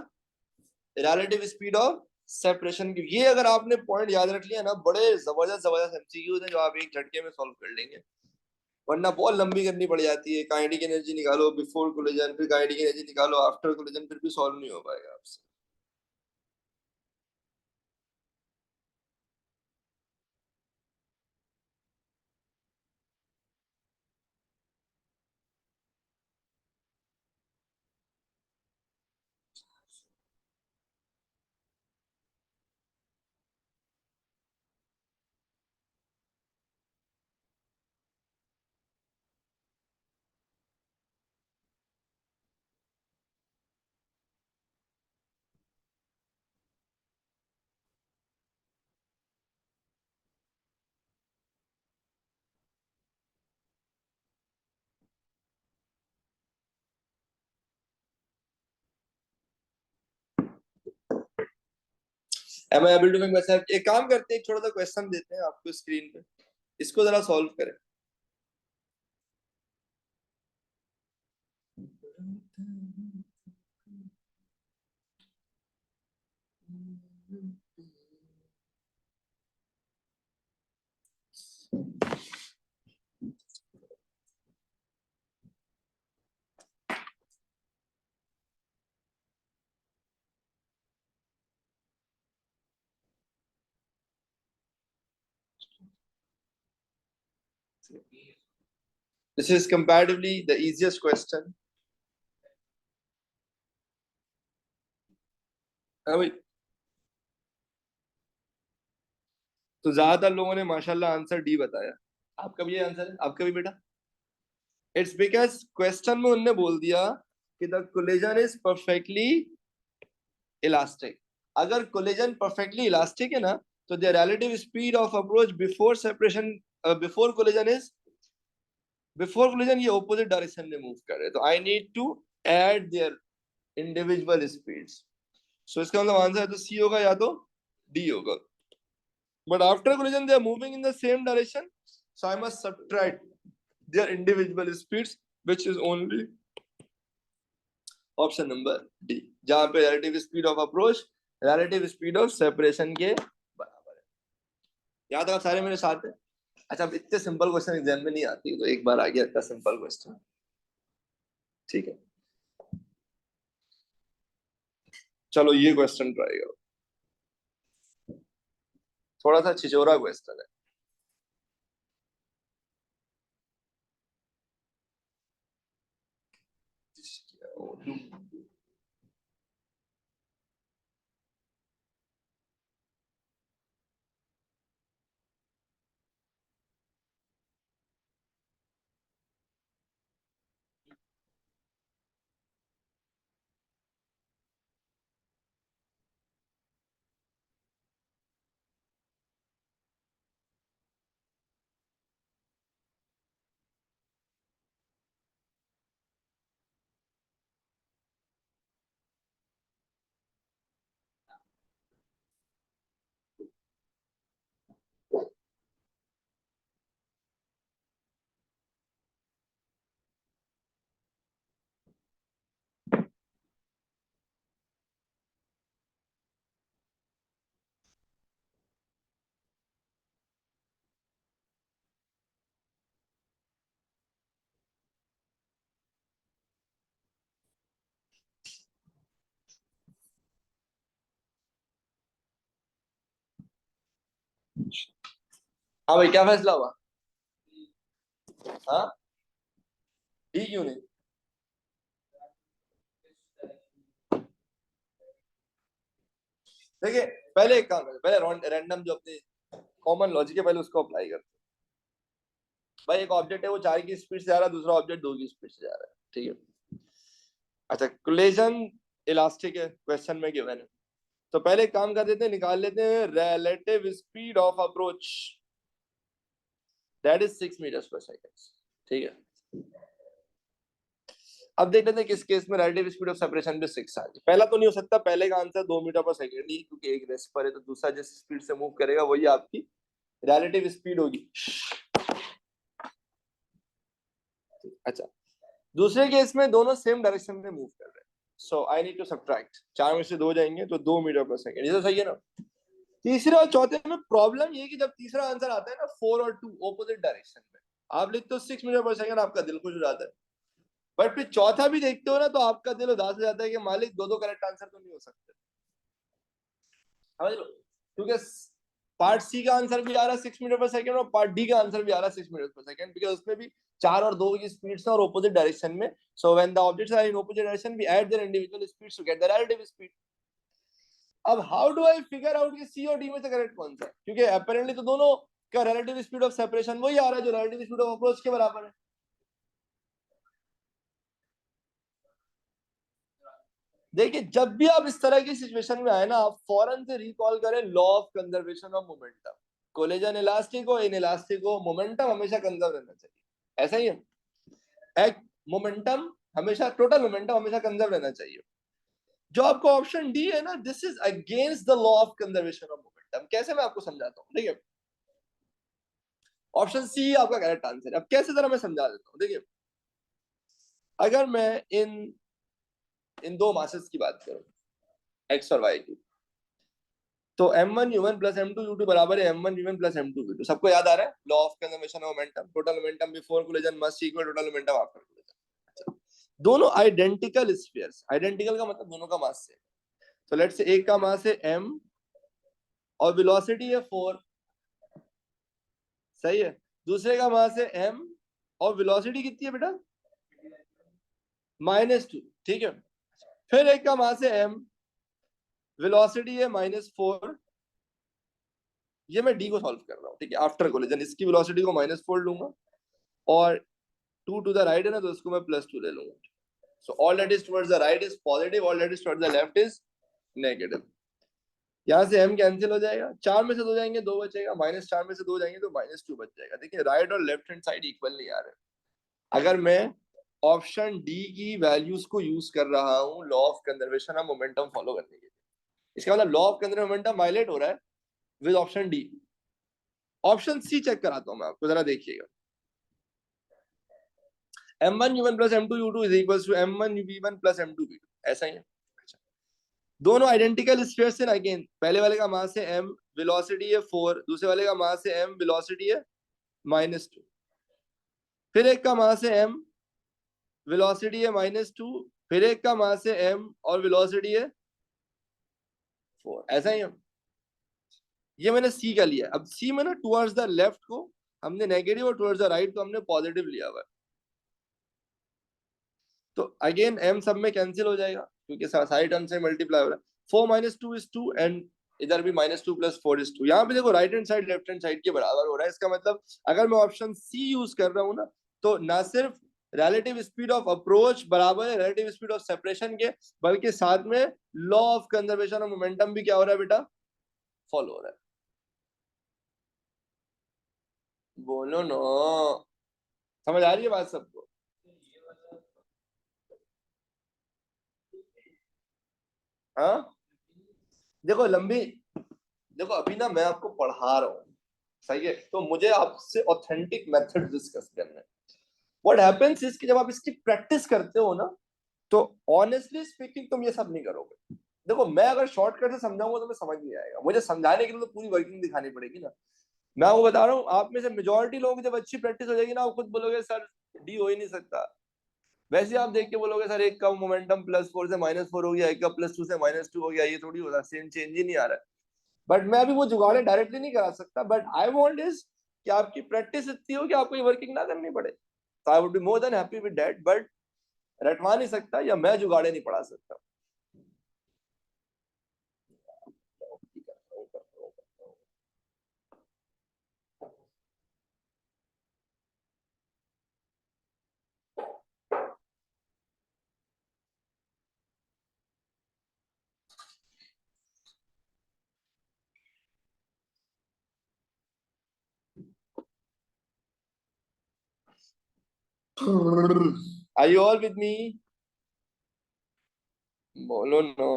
relative speed of separation की। ये अगर आपने पॉइंट याद रख लिया ना, बड़े जबरदस्त जबरदस्त एमसीक्यूज हैं जो आप एक झटके में सॉल्व कर लेंगे, वरना बहुत लंबी करनी पड़ जाती है। काइनेटिक एनर्जी निकालो बिफोर कोलिजन, फिर काइनेटिक एनर्जी निकालो आफ्टर कोलिजन, फिर भी सॉल्व नहीं हो पाएगा आपसे। Am I able to make myself? एक काम करते हैं, एक छोटा सा क्वेश्चन देते हैं आपको स्क्रीन पे, इसको जरा सॉल्व करें। This is comparatively the easiest question. हाँ भाई, तो ज्यादातर लोगों ने माशाल्लाह आंसर डी बताया। आपका भी ये आंसर है? आपका भी बेटा? इट्स बिकॉज क्वेश्चन में उन्होंने बोल दिया कि the collision is perfectly elastic. अगर कोलिजन परफेक्टली इलास्टिक है ना, तो the relative speed of approach before separation, before collision ये ऑपोजिट डायरेक्शन में मूव कर रहे हैं, तो I need to add their individual speeds. So इसका मतलब आंसर तो सी होगा या तो डी होगा। But after collision, they are moving in the same direction. So I must subtract their individual speeds, which is only option number D. जहाँ पे relative speed of approach, relative speed of separation के बराबर है। याद है सारे मेरे साथ है? अच्छा, अब इतने सिंपल क्वेश्चन एग्जाम में नहीं आती, तो एक बार आ गया इतना सिंपल क्वेश्चन। ठीक है, चलो ये क्वेश्चन ट्राई करो। थोड़ा सा छिचोरा क्वेश्चन है। हाँ भाई, क्या फैसला हुआ? हाँ, डी क्यों नहीं? देखिए, पहले एक काम करें, पहले रैंडम जो अपने कॉमन लॉजिक है पहले उसको अप्लाई करते हैं। भाई एक ऑब्जेक्ट है वो 4 की स्पीड से जा रहा है, दूसरा ऑब्जेक्ट 2 की स्पीड से जा रहा है, ठीक है। अच्छा, कोलिजन इलास्टिक है क्वेश्चन में गिवन है, तो पहले एक काम कर देते हैं, निकाल लेते हैं relative speed of approach, that is 6 metres per second, ठीक है। अब देख लेते हैं किस केस में रिलेटिव स्पीड ऑफ सेपरेशन भी 6 आ गई। पहला तो नहीं हो सकता, पहले का आंसर 2 मीटर पर सेकंड ही, क्योंकि एक रेस्ट पर है, तो दूसरा जिस स्पीड से मूव करेगा वही आपकी रिलेटिव स्पीड होगी। अच्छा, दूसरे केस में दोनों सेम डायरेक्शन में मूव कर रहे हैं, सो आई नीड टू सब्ट्रैक्ट, 4 में से 2 जाएंगे तो 2 मीटर पर सेकंड, ये तो सही है ना। तीसरे और चौथे में प्रॉब्लम ये कि जब तीसरा आंसर आता है ना 4 और 2 ऑपोजिट डायरेक्शन में, आप लिखते हो 6 मीटर पर सेकंड, आपका दिल खुश हो जाता है। बट फिर चौथा भी देखते हो ना, तो आपका दिल उदास हो जाता है कि मालिक दो दो करेक्ट आंसर तो नहीं हो सकते, समझ लो। क्योंकि पार्ट सी का आंसर भी आ रहा है 6 मीटर पर सेकंड, और पार्ट डी का आंसर भी आ रहा है 6 मीटर पर सेकंड, बिकॉज उसमें भी 4 और 2 की स्पीड से और ऑपोजिट डायरेक्शन में। So when the objects are in opposite direction we add their individual speeds to get the relative speed. अब how do I figure out कि सी और डी में से करेक्ट कौन सा है, क्योंकि अपेरेंटली तो दोनों का रिलेटिव स्पीड ऑफ सेपरेशन वही आ रहा है जो रिलेटिव स्पीड ऑफ अप्रोच के बराबर है। देखिए, जब भी आप इस तरह की सिचुएशन में आए ना, आप फौरन से रिकॉल करें law of conservation of momentum. Collision elastic हो इन इलास्टिक हो, मोमेंटम हमेशा कंजर्व रहना चाहिए, ऐसा ही है। एक मोमेंटम हमेशा, टोटल मोमेंटम हमेशा कंजर्व रहना चाहिए। जो आपको ऑप्शन डी है ना, this is against the law of conservation of momentum. कैसे, मैं आपको समझाता हूँ, ठीक है। ऑप्शन सी आपका करेक्ट आंसर है। अब कैसे, जरा मैं समझा देता हूँ, देखिए। अगर मैं इन इन दो मासेस की बात करूं, एक्स और वाई की, तो m1u1 प्लस m2u2 बराबर है m1v1 प्लस m2v2। सबको याद आ रहा है law of conservation of momentum, total momentum before collision must equal total momentum after collision. दोनों आइडेंटिकल स्फीयर्स, आइडेंटिकल का मतलब दोनों का मास सेम। तो लेट्स से एक का मास है m और वेलोसिटी है 4, सही है। दूसरे का मास है m, और वेलोसिटी कितनी है बेटा? -2, ठीक है। फिर एक का मास है m, वेलोसिटी है -4। ये मैं d को सॉल्व कर रहा हूँ, ठीक है, आफ्टर कोलिजन। इसकी वेलोसिटी को -4 लूंगा, और 2 टू द राइट है ना, तो इसको मैं +2 ले लूंगा। So all that is towards the right is positive, all that is towards the left is negative. यहाँ से m कैंसिल हो जाएगा, 4 में से 2 जाएंगे 2 बचेगा, -4 में से 2 जाएंगे तो -2 बच जाएगा। देखिए राइट और लेफ्ट हैंड साइड इक्वल नहीं आ रहे। अगर मैं ऑप्शन डी की वैल्यूज को यूज कर रहा हूँ law of conservation of momentum follow करने के लिए, इसका मतलब law of conservation momentum violate हो रहा है with option D. Option C check कराता हूं मैं आपको, जरा देखिएगा। m1u1 plus m2u2 is equals to m1v1 plus m2v2, ऐसा ही है। अच्छा, दोनों आइडेंटिकल स्फीयर्स है ना। अगेन पहले वाले का मास है m, वेलोसिटी है 4, दूसरे वाले का मास है m, वेलोसिटी है -2। फिर एक का मास है m, वेलोसिटी है -2, फिर एक का मास है m और वेलोसिटी है 4, ऐसा ही है। ये मैंने सी का लिया। अब सी में ना टुवर्ड्स द लेफ्ट को हमने नेगेटिव और टुवर्ड्स द राइट को हमने पॉजिटिव लिया हुआ है। तो अगेन m सब में कैंसिल हो जाएगा क्योंकि सारी टर्म से मल्टीप्लाई हो रहा है। 4 - 2 is 2 एंड इधर भी -2 + 4 is 2। यहाँ पे देखो right hand side left hand side के बराबर हो रहा है। इसका मतलब अगर मैं ऑप्शन सी यूज कर रहा हूँ ना, तो ना सिर्फ रिलेटिव स्पीड ऑफ अप्रोच बराबर है रिलेटिव स्पीड ऑफ सेपरेशन के, बल्कि साथ में law of conservation of momentum भी क्या हो रहा है बेटा? फॉलो हो रहा है। बोलो नो, समझ आ रही है बात सबको? हाँ देखो लंबी, देखो अभी ना मैं आपको पढ़ा रहा हूँ, सही है, तो मुझे आपसे ऑथेंटिक मेथड डिस्कस करना है। व्हाट हैपेंस इज कि जब आप इसकी प्रैक्टिस करते हो ना, तो ऑनेस्टली स्पीकिंग तुम ये सब नहीं करोगे। देखो मैं अगर शॉर्टकट से समझाऊंगा तो मैं समझ नहीं आएगा, मुझे समझाने के लिए तो पूरी वर्किंग दिखानी पड़ेगी ना। मैं आपको बता रहा हूँ, आप में से मेजोरिटी लोगों की जब अच्छी प्रैक्टिस हो जाएगी ना, आप खुद बोलोगे सर डी हो ही नहीं सकता। वैसे आप देख के बोलोगे सर एक का मोमेंटम +4 से -4 हो गया, एक का +2 से -2 हो गया, ये थोड़ी होता, सेम चेंज ही नहीं आ रहा है। बट मैं अभी वो जुगाड़े डायरेक्टली नहीं करा सकता, बट आई वांट इज कि आपकी प्रैक्टिस इतनी हो कि आपको ये वर्किंग ना करनी पड़े। तो I would be more than happy with that, but रटवा नहीं सकता या मैं जुगाड़े नहीं पढ़ा सकता। Are you all with me? बोलो नो।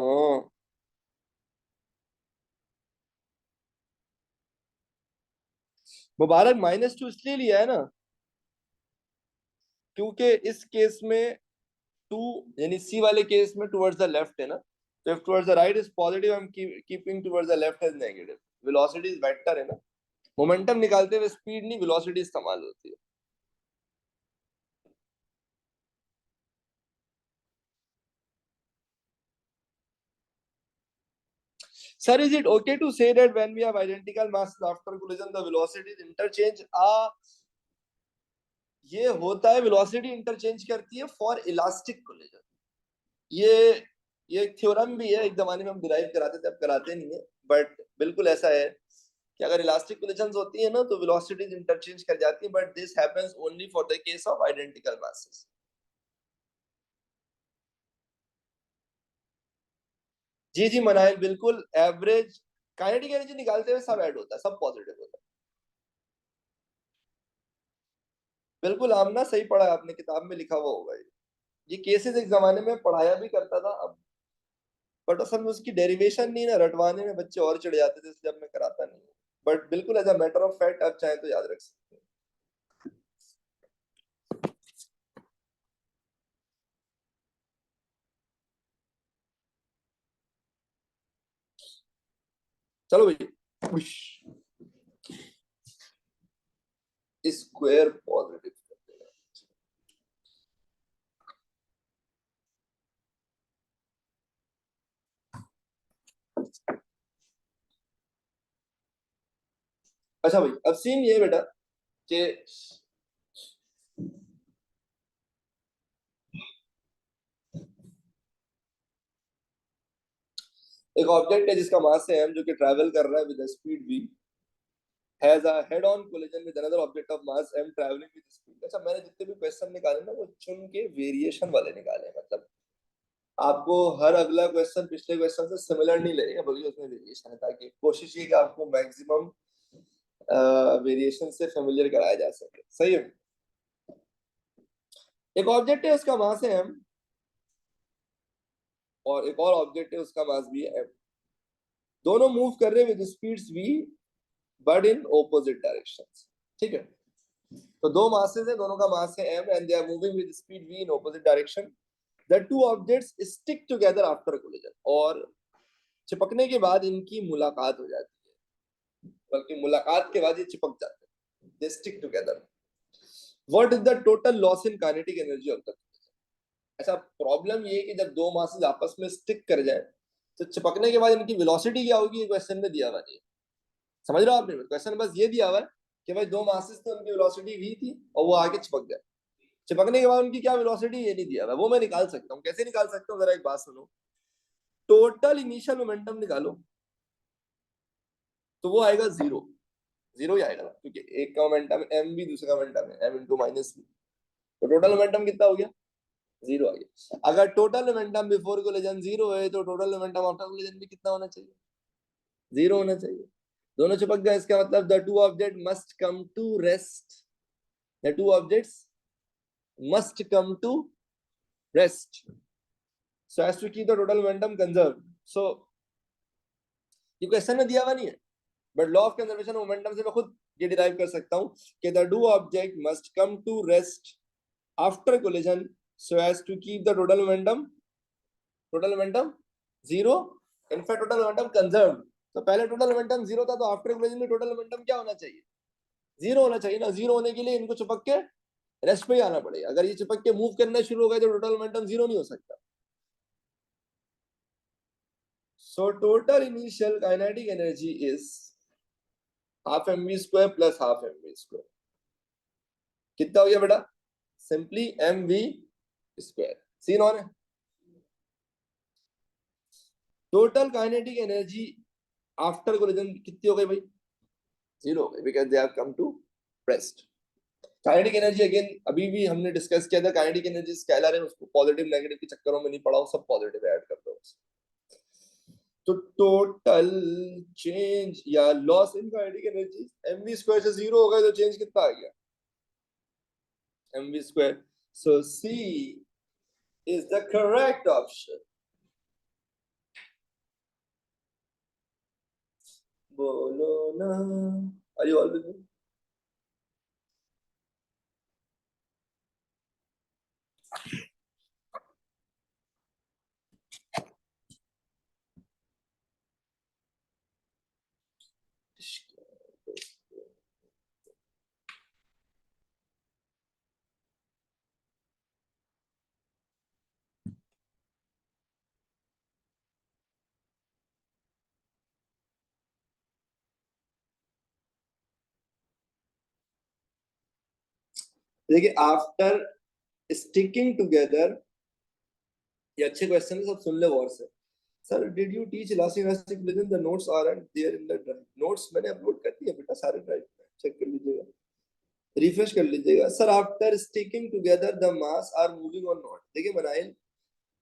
मुबारक -2 इसलिए लिया है ना क्योंकि इस केस में 2 यानी सी वाले केस में टुवर्ड्स द लेफ्ट है ना, तो if towards the right is positive, I am keeping towards the left is negative. Velocity is vector है ना, मोमेंटम निकालते हुए स्पीड नहीं वेलोसिटी इस्तेमाल होती है। Sir, is it okay to say that when we have identical masses after collision, the velocities interchange? ये होता है, velocity interchange करती है for elastic collision। ये ये एक थ्योरम भी है, एक जमाने में हम डिराइव कराते थे, अब कराते नहीं है, बट बिल्कुल ऐसा है कि अगर इलास्टिक कोलिजन्स होती है ना तो वेलोसिटीज इंटरचेंज कर जाती है, but this happens only for the case of identical masses. जी जी मनाइल, बिल्कुल एवरेज काइनेटिक एनर्जी निकालते हुए सब ऐड होता है, सब पॉजिटिव होता है। बिल्कुल आमना सही पढ़ा है आपने, किताब में लिखा हुआ होगा ये केसेस एक जमाने में पढ़ाया भी करता था, अब बट असल में उसकी डेरिवेशन नहीं ना, रटवाने में बच्चे और चिढ़ जाते थे, इसलिए अब मैं कराता नहीं। बट बिल्कुल as a matter of fact आप चाहें तो याद रख सकते हैं। चलो भैया, स्क्वायर पॉजिटिव। अच्छा भाई अब सीन ये बेटा कि एक ऑब्जेक्ट है जिसका मास है m जो कि ट्रैवल कर रहा है with speed v has a head on collision with another object of mass m traveling with speed। अच्छा, मैंने जितने भी क्वेश्चन निकाले ना वो चुन के वेरिएशन वाले निकाले, मतलब आपको हर अगला क्वेश्चन पिछले क्वेश्चन से सिमिलर नहीं लगेगा, बल्कि उसमें वेरिएशन है, ताकि कोशिश ये कि आपको मैक्सिमम वेरिएशन से फेमिलियर कराया जा सके। सही है। एक ऑब्जेक्ट है उसका मास है m और एक और ऑब्जेक्ट है उसका मास भी है m, दोनों मूव कर रहे हैं with speeds v but in opposite directions. ठीक है, तो दो मासेस है, दोनों का मास है m and they are moving with speed v in opposite direction. The two objects stick together after collision, और चिपकने के बाद इनकी मुलाकात हो जाती है, बल्कि मुलाकात के बाद ये चिपक जाते हैं, they stick together. What is the total loss in kinetic energy of the. ऐसा प्रॉब्लम ये है कि जब दो मासेस आपस में स्टिक कर जाए तो चिपकने के बाद इनकी वेलोसिटी क्या होगी, ये क्वेश्चन में दिया हुआ नहीं है। समझ रहे हो आपने, क्वेश्चन बस ये दिया हुआ है कि भाई दो मासेस थे, उनकी वेलोसिटी v थी और वो आगे चिपक गए, चिपकने के बाद उनकी क्या वेलोसिटी ये नहीं दिया हुआ, वो मैं निकाल सकता हूँ। कैसे निकाल सकता हूँ, जरा एक बात सुनो। टोटल इनिशियल मोमेंटम निकालो तो वो आएगा जीरो, जीरो ही आएगा ना, क्योंकि एक का मोमेंटम एम भी, दूसरे का मोमेंटम है एम इंटू माइनस बी, तो टोटल मोमेंटम कितना हो गया, जीरो आ गया। अगर total momentum before collision zero है तो टोटल मोमेंटम आफ्टर कोलिजन भी कितना होना चाहिए, जीरो होना चाहिए। दोनों चिपक गए, इसका मतलब the two object must come to rest, the two objects must come to rest so as to keep the total momentum conserved। so ये क्वेश्चन में दिया हुआ नहीं है, but law of conservation of momentum से मैं खुद ये डिराइव कर सकता हूं कि the two object must come to rest after collision so as to keep the total momentum zero, in fact total momentum conserved. तो पहले टोटल मोमेंटम जीरो था, तो आफ्टर कोलिजन में टोटल मोमेंटम क्या होना चाहिए, जीरो होना चाहिए ना। जीरो होने के लिए इनको चिपक के रेस्ट पे ही आना पड़ेगा। अगर ये चिपक के मूव करना शुरू हो गए तो टोटल मोमेंटम जीरो नहीं हो सकता। So total initial kinetic energy is half M V square plus half M V square. कितना हो गया बेटा, simply M V square. Scene on है। Total kinetic energy after collision कितनी हो गई भाई, जीरो हो गई, because they have come to rest. Kinetic energy again अभी भी हमने डिस्कस किया था, काइनेटिक एनर्जी स्केलर है, उसको पॉजिटिव नेगेटिव के चक्करों में नहीं पढ़ाओ, सब पॉजिटिव ऐड कर दो। तो टोटल चेंज या loss in kinetic energy mv square से जीरो हो गए तो चेंज कितना आ गया, mv square. So C is the correct option. बोलो ना, are you all with me. देखिए, आफ्टर स्टिकिंग टुगेदर, ये अच्छे क्वेश्चन है, सब सुन ले गौर से। Sir did you teach elastic elastic collision, the notes are and there in the drive. Notes मैंने अपलोड कर दिए बेटा सारे ड्राइव में, चेक कर लीजिएगा, रिफ्रेश कर लीजिएगा। Sir after sticking together the mass are moving और नॉट। देखिए बनाइल,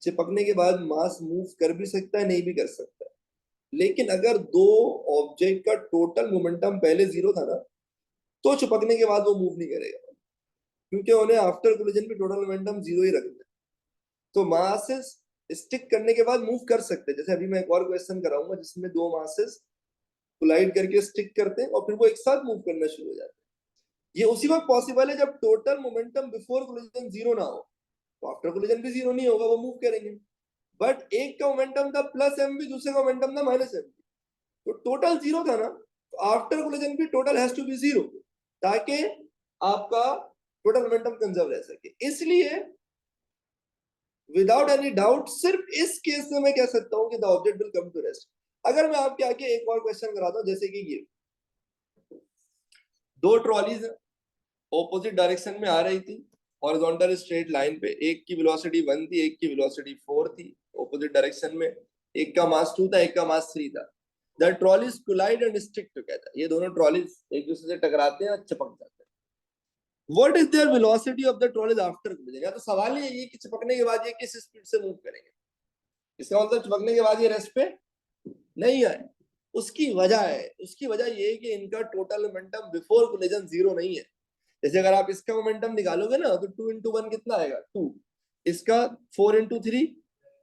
चिपकने के बाद मास मूव कर भी सकता है, नहीं भी कर सकता है, लेकिन अगर दो ऑब्जेक्ट का टोटल मोमेंटम पहले जीरो था ना, तो चिपकने के बाद वो मूव नहीं करेगा, क्योंकि उन्हें आफ्टर कोलिजन भी टोटल मोमेंटम जीरो ही रखना है। तो मासेस स्टिक करने के बाद मूव कर सकते हैं। जैसे अभी मैं एक और क्वेश्चन कराऊंगा जिसमें दो मासेस कोलाइड करके स्टिक करते हैं और फिर वो एक साथ मूव करना शुरू हो जाते हैं। ये उसी वक्त पॉसिबल है जब total momentum before collision zero ना हो, तो आफ्टर कोलिजन भी जीरो नहीं होगा, वो मूव करेंगे। बट एक का मोमेंटम था प्लस एम बी, दूसरे का मोमेंटम था माइनस एम बी, तो टोटल जीरो था ना, तो आफ्टर कोलिजन भी total has to be zero, ताकि आपका टोटल मोमेंटम कंजर्व रह सके। इसलिए विदाउट एनी डाउट सिर्फ इस केस में मैं कह सकता हूं कि the object will come to rest. अगर मैं आपके आगे एक और क्वेश्चन कराता हूं, जैसे कि ये दो ट्रॉलीज हैं, ऑपोजिट डायरेक्शन में आ रही थी हॉरिजॉन्टल स्ट्रेट लाइन पे, एक की वेलोसिटी 1 थी, एक की वेलोसिटी 4 थी ऑपोजिट डायरेक्शन में, एक का मास 2 था, एक का मास 3 था। The trolleys collide and stick together, ये दोनों ट्रॉलीज एक दूसरे से टकराते हैं और चिपक जाते हैं। What is there velocity of the trolleys after collision? या तो सवाल ही ये कि चिपकने के बाद ये किस स्पीड से मूव करेंगे। इसका मतलब चिपकने के बाद ये रेस्ट पे नहीं आए। उसकी वजह ये है कि इनका total momentum before collision zero नहीं है। जैसे अगर आप इसका मोमेंटम निकालोगे ना तो 2 इंटू 1 कितना आएगा 2, इसका 4 इंटू 3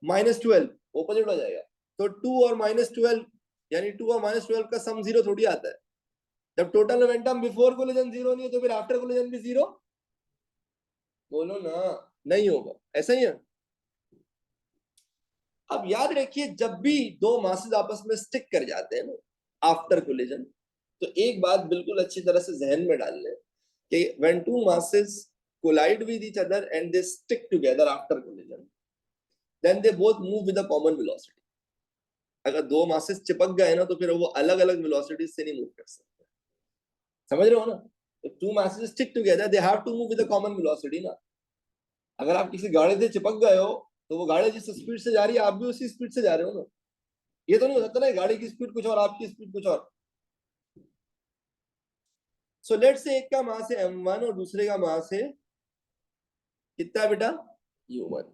-12, ऑपोजिट हो जाएगा। तो 2 और -12 यानी 2 और -12 का सम जीरो थोड़ी आता है। जब total momentum before collision zero नहीं है तो फिर आफ्टर कोलिजन भी जीरो, बोलो ना, नहीं होगा। ऐसा ही है। अब याद रखिए जब भी दो मासेस आपस में स्टिक कर जाते हैं ना आफ्टर कोलिजन, तो एक बात बिल्कुल अच्छी तरह से जहन में डाल लें कि when two masses collide with each other and they stick together after collision, then they both move with a common velocity. अगर दो मासेस चिपक गए ना तो फिर वो अलग अलग वेलोसिटी से नहीं मूव कर सकते। समझ रहे हो ना? If two masses stick together, they have to move with a common velocity ना। अगर आप किसी गाड़ी से चिपक गए हो तो वो गाड़ी जिस स्पीड से जा रही है आप भी उसी स्पीड से जा रहे हो ना। ये तो नहीं हो सकता ना गाड़ी की स्पीड कुछ और आपकी स्पीड कुछ और। सो लेट्स से एक का मास है m1 और दूसरे का मास है कितना बेटा u1।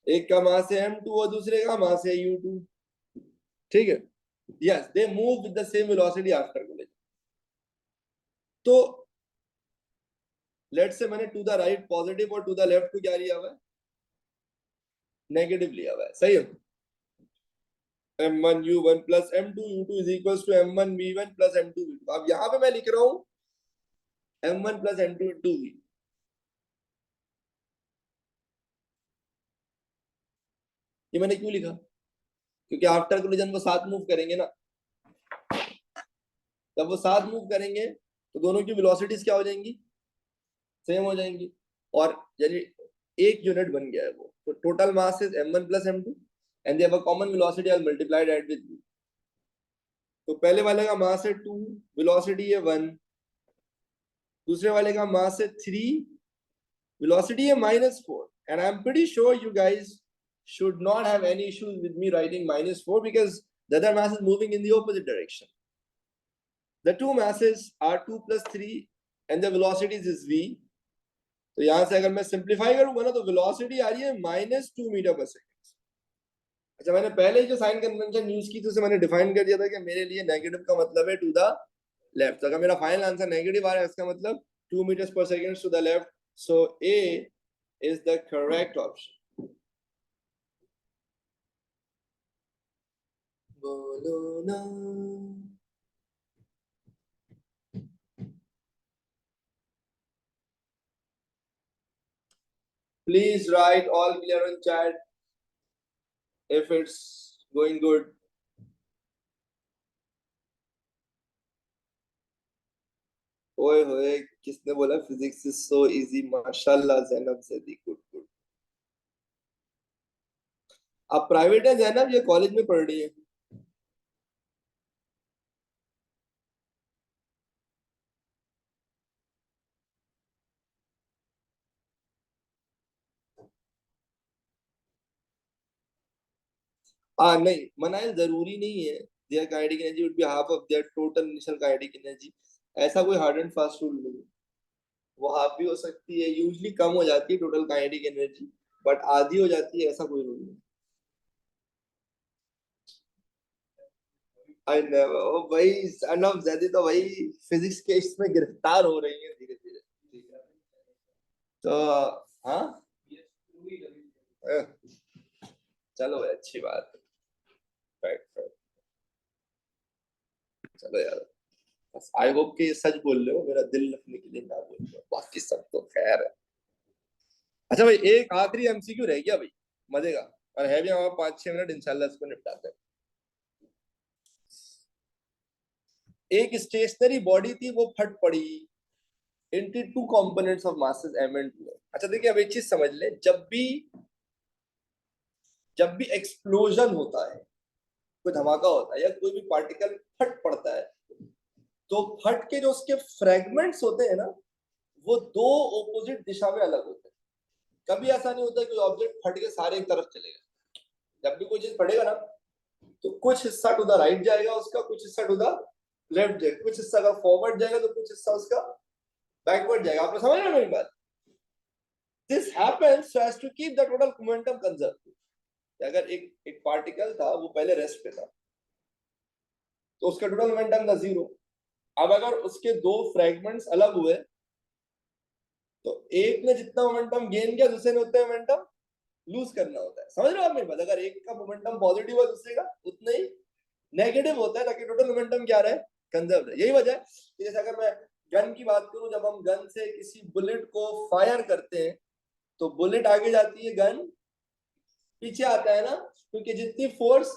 एक का मास है m2 और दूसरे का मास है u2। ठीक है, yes they move with the same velocity after collision. तो लेट्स से मैंने टू द राइट पॉजिटिव और टू द लेफ्ट को क्या लिया हुआ है नेगेटिव लिया हुआ है, सही है। m1 u1 plus m2 u2 is equals to m1 v1 plus m2 v2। अब यहां पे मैं लिख रहा हूं m1 plus m2 into v। ये मैंने क्यों लिखा? क्योंकि आफ्टर कोलिजन वो साथ मूव करेंगे ना। जब वो साथ मूव करेंगे तो दोनों की वेलोसिटीज क्या हो जाएंगी सेम हो जाएंगी। और यानी एक यूनिट बन गया है वो। तो total mass is m1 plus m2 and they have a common velocity I multiplied at with v। तो पहले वाले का मास है 2, वेलोसिटी है 1। दूसरे वाले का मास है 3, velocity है -4। and I'm pretty sure you guys should not have any issues with me writing -4 because the other mass is moving in the opposite direction. The two masses are 2 plus 3 and the velocities is v। तो यहां से अगर मैं simplify करूंगा ना तो velocity आ रही है -2 मीटर पर सेकेंड। अच्छा, मैंने पहले ही जो साइन कन्वेंशन यूज की थी उसे मैंने डिफाइन कर दिया था कि मेरे लिए नेगेटिव का मतलब है टू द लेफ्ट। अगर मेरा फाइनल आंसर नेगेटिव आ रहा है इसका मतलब 2 meters per second to the left. So A is the correct option. बोलो ना। Please write all clear on chat if it's going good. ओए होए, किसने बोला फिजिक्स इज सो इजी? माशाल्लाह जैनब जैदी, गुड गुड। आप प्राइवेट है जैनब या कॉलेज में पढ़ रही है? नहीं, मनाइल जरूरी नहीं है। Their kinetic energy would be half of their total initial kinetic energy. ऐसा कोई हार्ड एंड फास्ट रूल नहीं है। वो हाफ भी हो सकती है, यूजली कम हो जाती है टोटल काइनेटिक एनर्जी, बट आधी हो जाती है, ऐसा कोई रूल नहीं। आई नेवर, ओ भाई अनब जैदी तो भाई फिजिक्स के इसमें गिरफ्तार हो रही है धीरे धीरे। तो हाँ, चलो भाई, अच्छी बात है। राइट राइट, चलो यार, बस आई होप कि ये सच बोल रहे हो, मेरा दिल रखने के लिए ना बोल रहे हो, बाकी सब तो खैर है। अच्छा भाई, एक आखिरी एमसीक्यू रह गया भाई, मजे का, और है भी हमारे 5-6 मिनट, इंशाल्लाह इसको निपटाते हैं। एक स्टेशनरी बॉडी थी, वो फट पड़ी into two components of masses m and 2। अच्छा देखिए, अब एक चीज समझ ले, जब भी एक्सप्लोजन होता है, कोई धमाका होता है या कोई भी पार्टिकल फट पड़ता है, तो फट के जो उसके फ्रेगमेंट्स होते हैं ना, वो दो ऑपोजिट दिशा में अलग होते हैं। कभी ऐसा नहीं होता कि ऑब्जेक्ट फट के सारे एक तरफ चले गए। जब भी कोई चीज फटेगा ना, तो कुछ हिस्सा टू द राइट जाएगा उसका, कुछ हिस्सा टू द लेफ्ट जाएगा, कुछ हिस्सा का फॉरवर्ड जाएगा, तो कुछ हिस्सा उसका बैकवर्ड जाएगा। आपको समझ रहे हो मेरी बात? This happens so as to keep the total momentum conserve. अगर एक पार्टिकल था, वो पहले रेस्ट पे था, तो उसका टोटल मोमेंटम था 0। अब अगर उसके दो फ्रेगमेंट्स अलग हुए, तो एक ने जितना मोमेंटम गेन किया, दूसरे ने उतना मोमेंटम लूज करना होता है। समझ रहे हो आप मेरी बात? अगर एक का मोमेंटम पॉजिटिव है, दूसरे का उतना ही नेगेटिव होता है, ताकि टोटल मोमेंटम क्या रहे, कंजर्व रहे। यही वजह है कि जैसे अगर मैं गन की बात करूं, जब हम गन से किसी बुलेट को फायर करते हैं, तो बुलेट आगे जाती है, गन पीछे आता है ना, क्योंकि जितनी फोर्स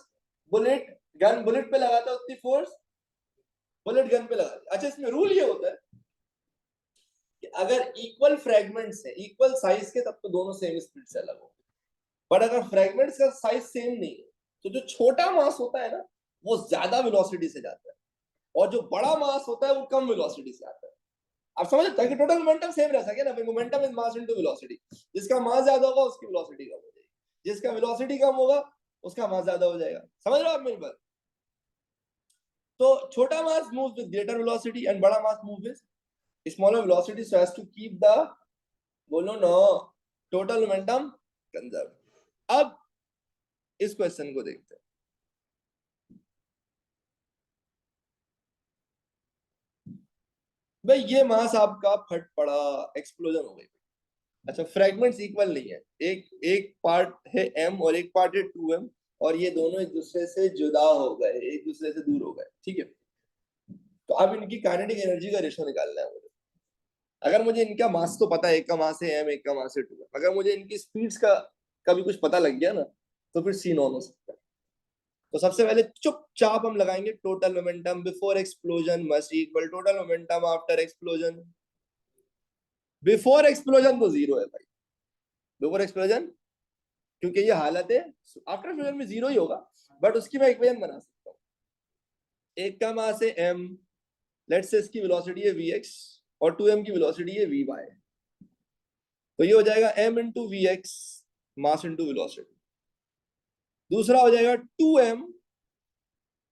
बुलेट पे लगाता है, उतनी फोर्स बुलेट गन पे लगाती है। अच्छा, इसमें रूल ये होता है कि अगर इक्वल फ्रेगमेंट्स है, इक्वल साइज के, तब तो दोनों सेम स्पीड से अलग होंगे। बट अगर फ्रेगमेंट्स का साइज सेम नहीं है, तो जो छोटा मास होता है ना, वो ज्यादा वेलोसिटी से जाता है, और जो बड़ा मास होता है वो कम वेलोसिटी से आता है। आप समझ सकते हैं कि टोटल मोमेंटम सेम रह सके ना, momentum is mass into velocity. जिसका मास ज्यादा होगा उसकी वेलोसिटी कम हो जाएगी, जिसका वेलोसिटी कम होगा उसका मास ज्यादा हो जाएगा। समझ रहे हो आप मेरी बात? तो छोटा mass moves with greater velocity and बड़ा mass move with smaller velocity, so as to keep the, बोलो नो, टोटल मोमेंटम कंजर्व। अब इस क्वेश्चन को देखते हैं। भाई ये मास आपका फट पड़ा, एक्सप्लोजन हो गई। अच्छा, फ्रेगमेंट्स इक्वल नहीं है, एक एक पार्ट है m और एक पार्ट है 2m, और ये दोनों एक दूसरे से जुदा हो गए, एक दूसरे से दूर हो गए, ठीक है। तो अब इनकी काइनेटिक एनर्जी का रेशो निकालना है मुझे। अगर मुझे इनका मास तो पता है, एक का मास है m, एक का मास है 2m, अगर मुझे इनकी स्पीड्स का कभी कुछ पता लग गया ना, तो फिर सीन ऑन हो सकता है। तो सबसे पहले चुपचाप हम लगाएंगे total momentum before explosion must equal total momentum after explosion. Before explosion तो 0 है भाई, बिफोर एक्सप्लोजन, क्योंकि ये हालत है। आफ्टर एक्सप्लोजन में 0 ही होगा, बट उसकी मैं इक्वेशन बना सकता हूँ। एक का मास है m, लेट्स से इसकी वेलोसिटी है vx, और 2m की वेलोसिटी है vy। तो ये हो जाएगा m into v x, mass into velocity. दूसरा हो जाएगा 2m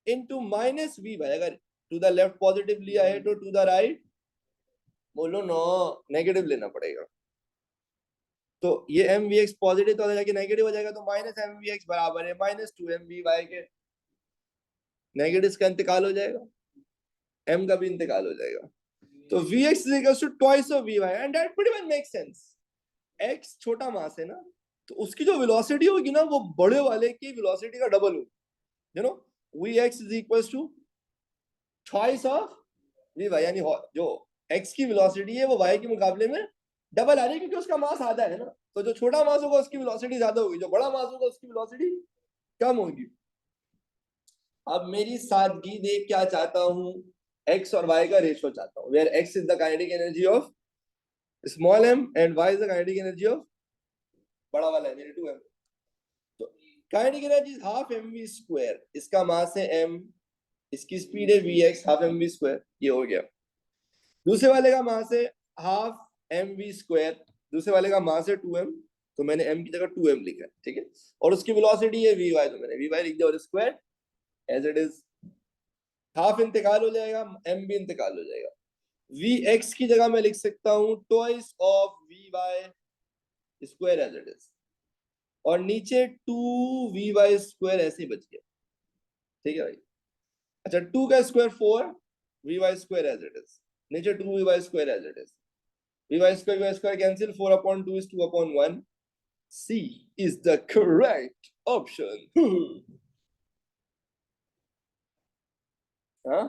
into minus v y. अगर टू द लेफ्ट पॉजिटिव लिया है, तो टू द राइट, बोलो नो, नेगेटिव लेना पड़ेगा। तो ये एम वी एक्स पॉजिटिव तो जाके नेगेटिव हो जाएगा, तो माइनस एम वी एक्स बराबर है माइनस 2m वी वाई के। नेगेटिव का इंतकाल हो जाएगा, m का भी इंतकाल हो जाएगा। तो vx is equals to twice of vy, and that pretty much makes sense। x छोटा मास है ना, तो उसकी जो वेलोसिटी होगी ना, वो बड़े वाले की वेलोसिटी का डबल होगी। You know, vx is equals to twice of vy, यानी जो x की वेलोसिटी है वो y के मुकाबले में डबल आ रही है, क्योंकि उसका मास आधा है ना। तो जो छोटा मास होगा उसकी वेलोसिटी ज्यादा होगी, जो बड़ा मास होगा उसकी वेलोसिटी कम होगी। अब मेरी सादगी देख क्या चाहता हूं, x और y का रेशियो चाहता हूं, where x is the kinetic energy of small m and y is the kinetic energy of बड़ा वाला है 2m। तो kinetic energy is half mv square, इसका मास है m, इसकी स्पीड है vx, हाफ mv स्क्वायर, ये हो गया। दूसरे वाले का मास है हाफ mv स्क्वायर, दूसरे वाले का मास है 2m, तो मैंने m की जगह 2m लिखा है, ठीक है। और उसकी वेलोसिटी है vy, तो मैंने vy लिख दिया, और square as it is. Half इंतकाल हो जाएगा, m भी इंतकाल हो जाएगा। vx की जगह मैं लिख सकता हूं twice of vy square as it is, और नीचे 2vy स्क्वायर ऐसे ही बच गया, ठीक है भाई। अच्छा, 2 का square 4, vy square as it is, नीचे 2vy square as it is, vy square cancel, 4/2 is 2/1। C is the correct option। हाँ,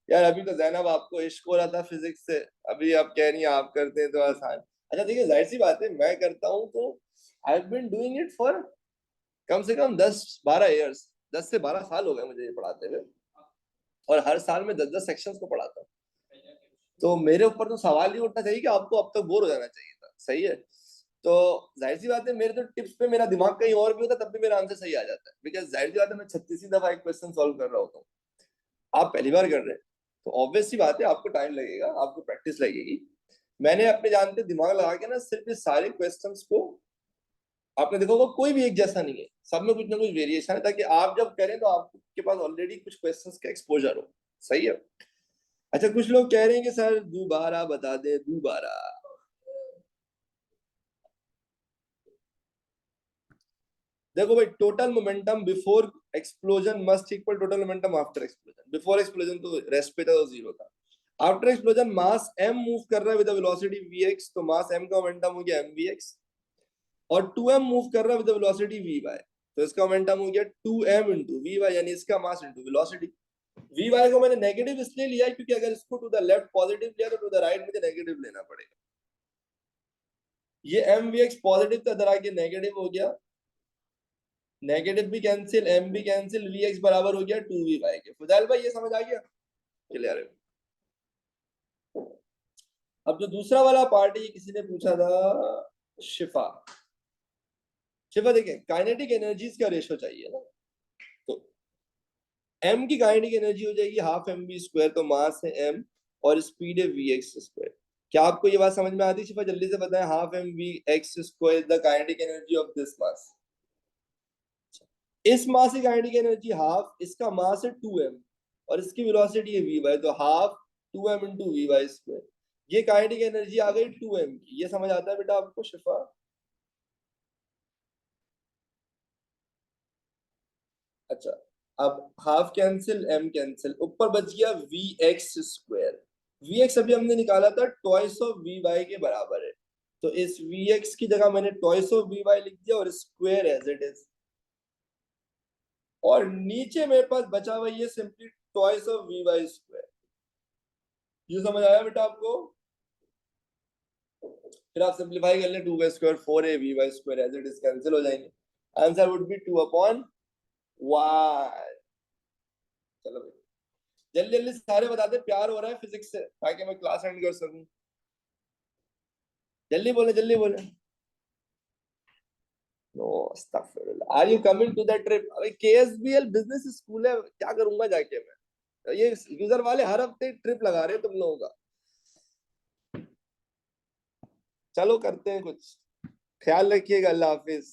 यार अभी तो जैनब आपको इश्क हो रहा था फिजिक्स से, अभी आप कह रही हैं आप करते हैं तो आसान। अच्छा देखिए, जाहिर सी बात है, मैं करता हूँ तो I have been doing it for कम से कम 10-12 ईयर्स, 10 से 12 साल हो गए मुझे ये पढ़ाते हुए, और हर साल में 10-10 सेक्शंस को पढ़ाता हूँ। तो मेरे ऊपर तो सवाल ही उठना चाहिए कि आपको अब तक बोर हो जाना चाहिए था, सही है। तो जाहिर सी बात है मेरे तो टिप्स पे मेरा दिमाग कहीं और भी होता तब भी मेरा आंसर सही आ जाता है, बिकॉज जाहिर सी बात है मैं 36 दफा एक क्वेश्चन सॉल्व कर रहा होता हूँ, आप पहली बार कर रहे हैं तो ऑब्वियस सी बात है आपको टाइम लगेगा, आपको प्रैक्टिस लगेगी। मैंने अपने जानते दिमाग लगा के ना सिर्फ इस सारे क्वेश्चंस को, आपने देखा होगा कोई भी एक जैसा नहीं है, सब में कुछ ना कुछ वेरिएशन है, ताकि आप जब करें तो आपके पास ऑलरेडी कुछ क्वेश्चंस का एक्सपोजर हो। सही है। अच्छा कुछ लोग कह रहे हैं कि सर दोबारा बता दे दोबारा। देखो भाई, total momentum before explosion must equal total momentum after explosion. Before explosion तो रेस्ट पे था तो जीरो था। आफ्टर एक्सप्लोजन मास m मूव कर रहा है विद वेलोसिटी vx, तो मास m का मोमेंटम हो गया mvx, और 2m मूव कर रहा है विद वेलोसिटी vy, तो इसका मोमेंटम हो गया 2m इंटू vy, यानी इसका मास इंटू वेलोसिटी। vy को मैंने नेगेटिव इसलिए लिया क्योंकि अगर इसको टू द लेफ्ट पॉजिटिव लिया तो टू द राइट मुझे नेगेटिव लेना पड़ेगा। ये mvx पॉजिटिव था, इधर आके नेगेटिव हो गया, नेगेटिव भी कैंसिल, m भी कैंसिल, vx बराबर हो गया 2vy के। फुजैल भाई ये समझ आ गया? क्लियर है। अब जो दूसरा वाला पार्ट है, किसी ने पूछा था, शिफा। शिफा देखें, काइनेटिक एनर्जीज का रेशो चाहिए ना, तो m की काइनेटिक एनर्जी हो जाएगी हाफ एम वी स्क्वायर, तो मास है m और स्पीड है वी एक्स स्क्वायर। क्या आपको ये बात समझ में आती है शिफा? जल्दी से बताएं, half M v x square the kinetic energy of this mass. इस मास की काइनेटिक एनर्जी हाफ, इसका मास है 2m और इसकी वेलोसिटी है v, तो half 2m into v y square. ये काइनेटिक एनर्जी आ गई 2m की। ये समझ आता है बेटा आपको शिफा? अच्छा, अब हाफ कैंसिल, m कैंसिल, ऊपर बच गया v x square. V x अभी हमने निकाला था ट्वाइस ऑफ वी वाई के बराबर है, तो इस वी एक्स की जगह मैंने ट्वाइस ऑफ वी वाई लिख दिया और स्क्वायर एज इट इज, और नीचे मेरे पास बचा हुआ ये simply twice of v y square. ये समझ आया बेटा आपको? फिर आप सिंप्लीफाई कर ले, 2 का स्क्वायर 4 है, v y square as it is cancel हो जाएंगे, आंसर वुड बी 2 अपॉन 1। चलो भाई जल्दी जल्दी सारे बता दे, प्यार हो रहा है फिजिक्स से ताकि मैं क्लास एंड कर सकूं। जल्दी बोले जल्दी बोले। नो अस्तगफिरुल्लाह, are you coming to that trip? अरे केएसबीएल बिजनेस स्कूल है, क्या करूंगा जाके मैं? ये यूजर वाले हर हफ्ते ट्रिप लगा रहे हैं तुम लोगों का। चलो करते हैं कुछ, ख्याल रखिएगा, अल्लाह हाफिज।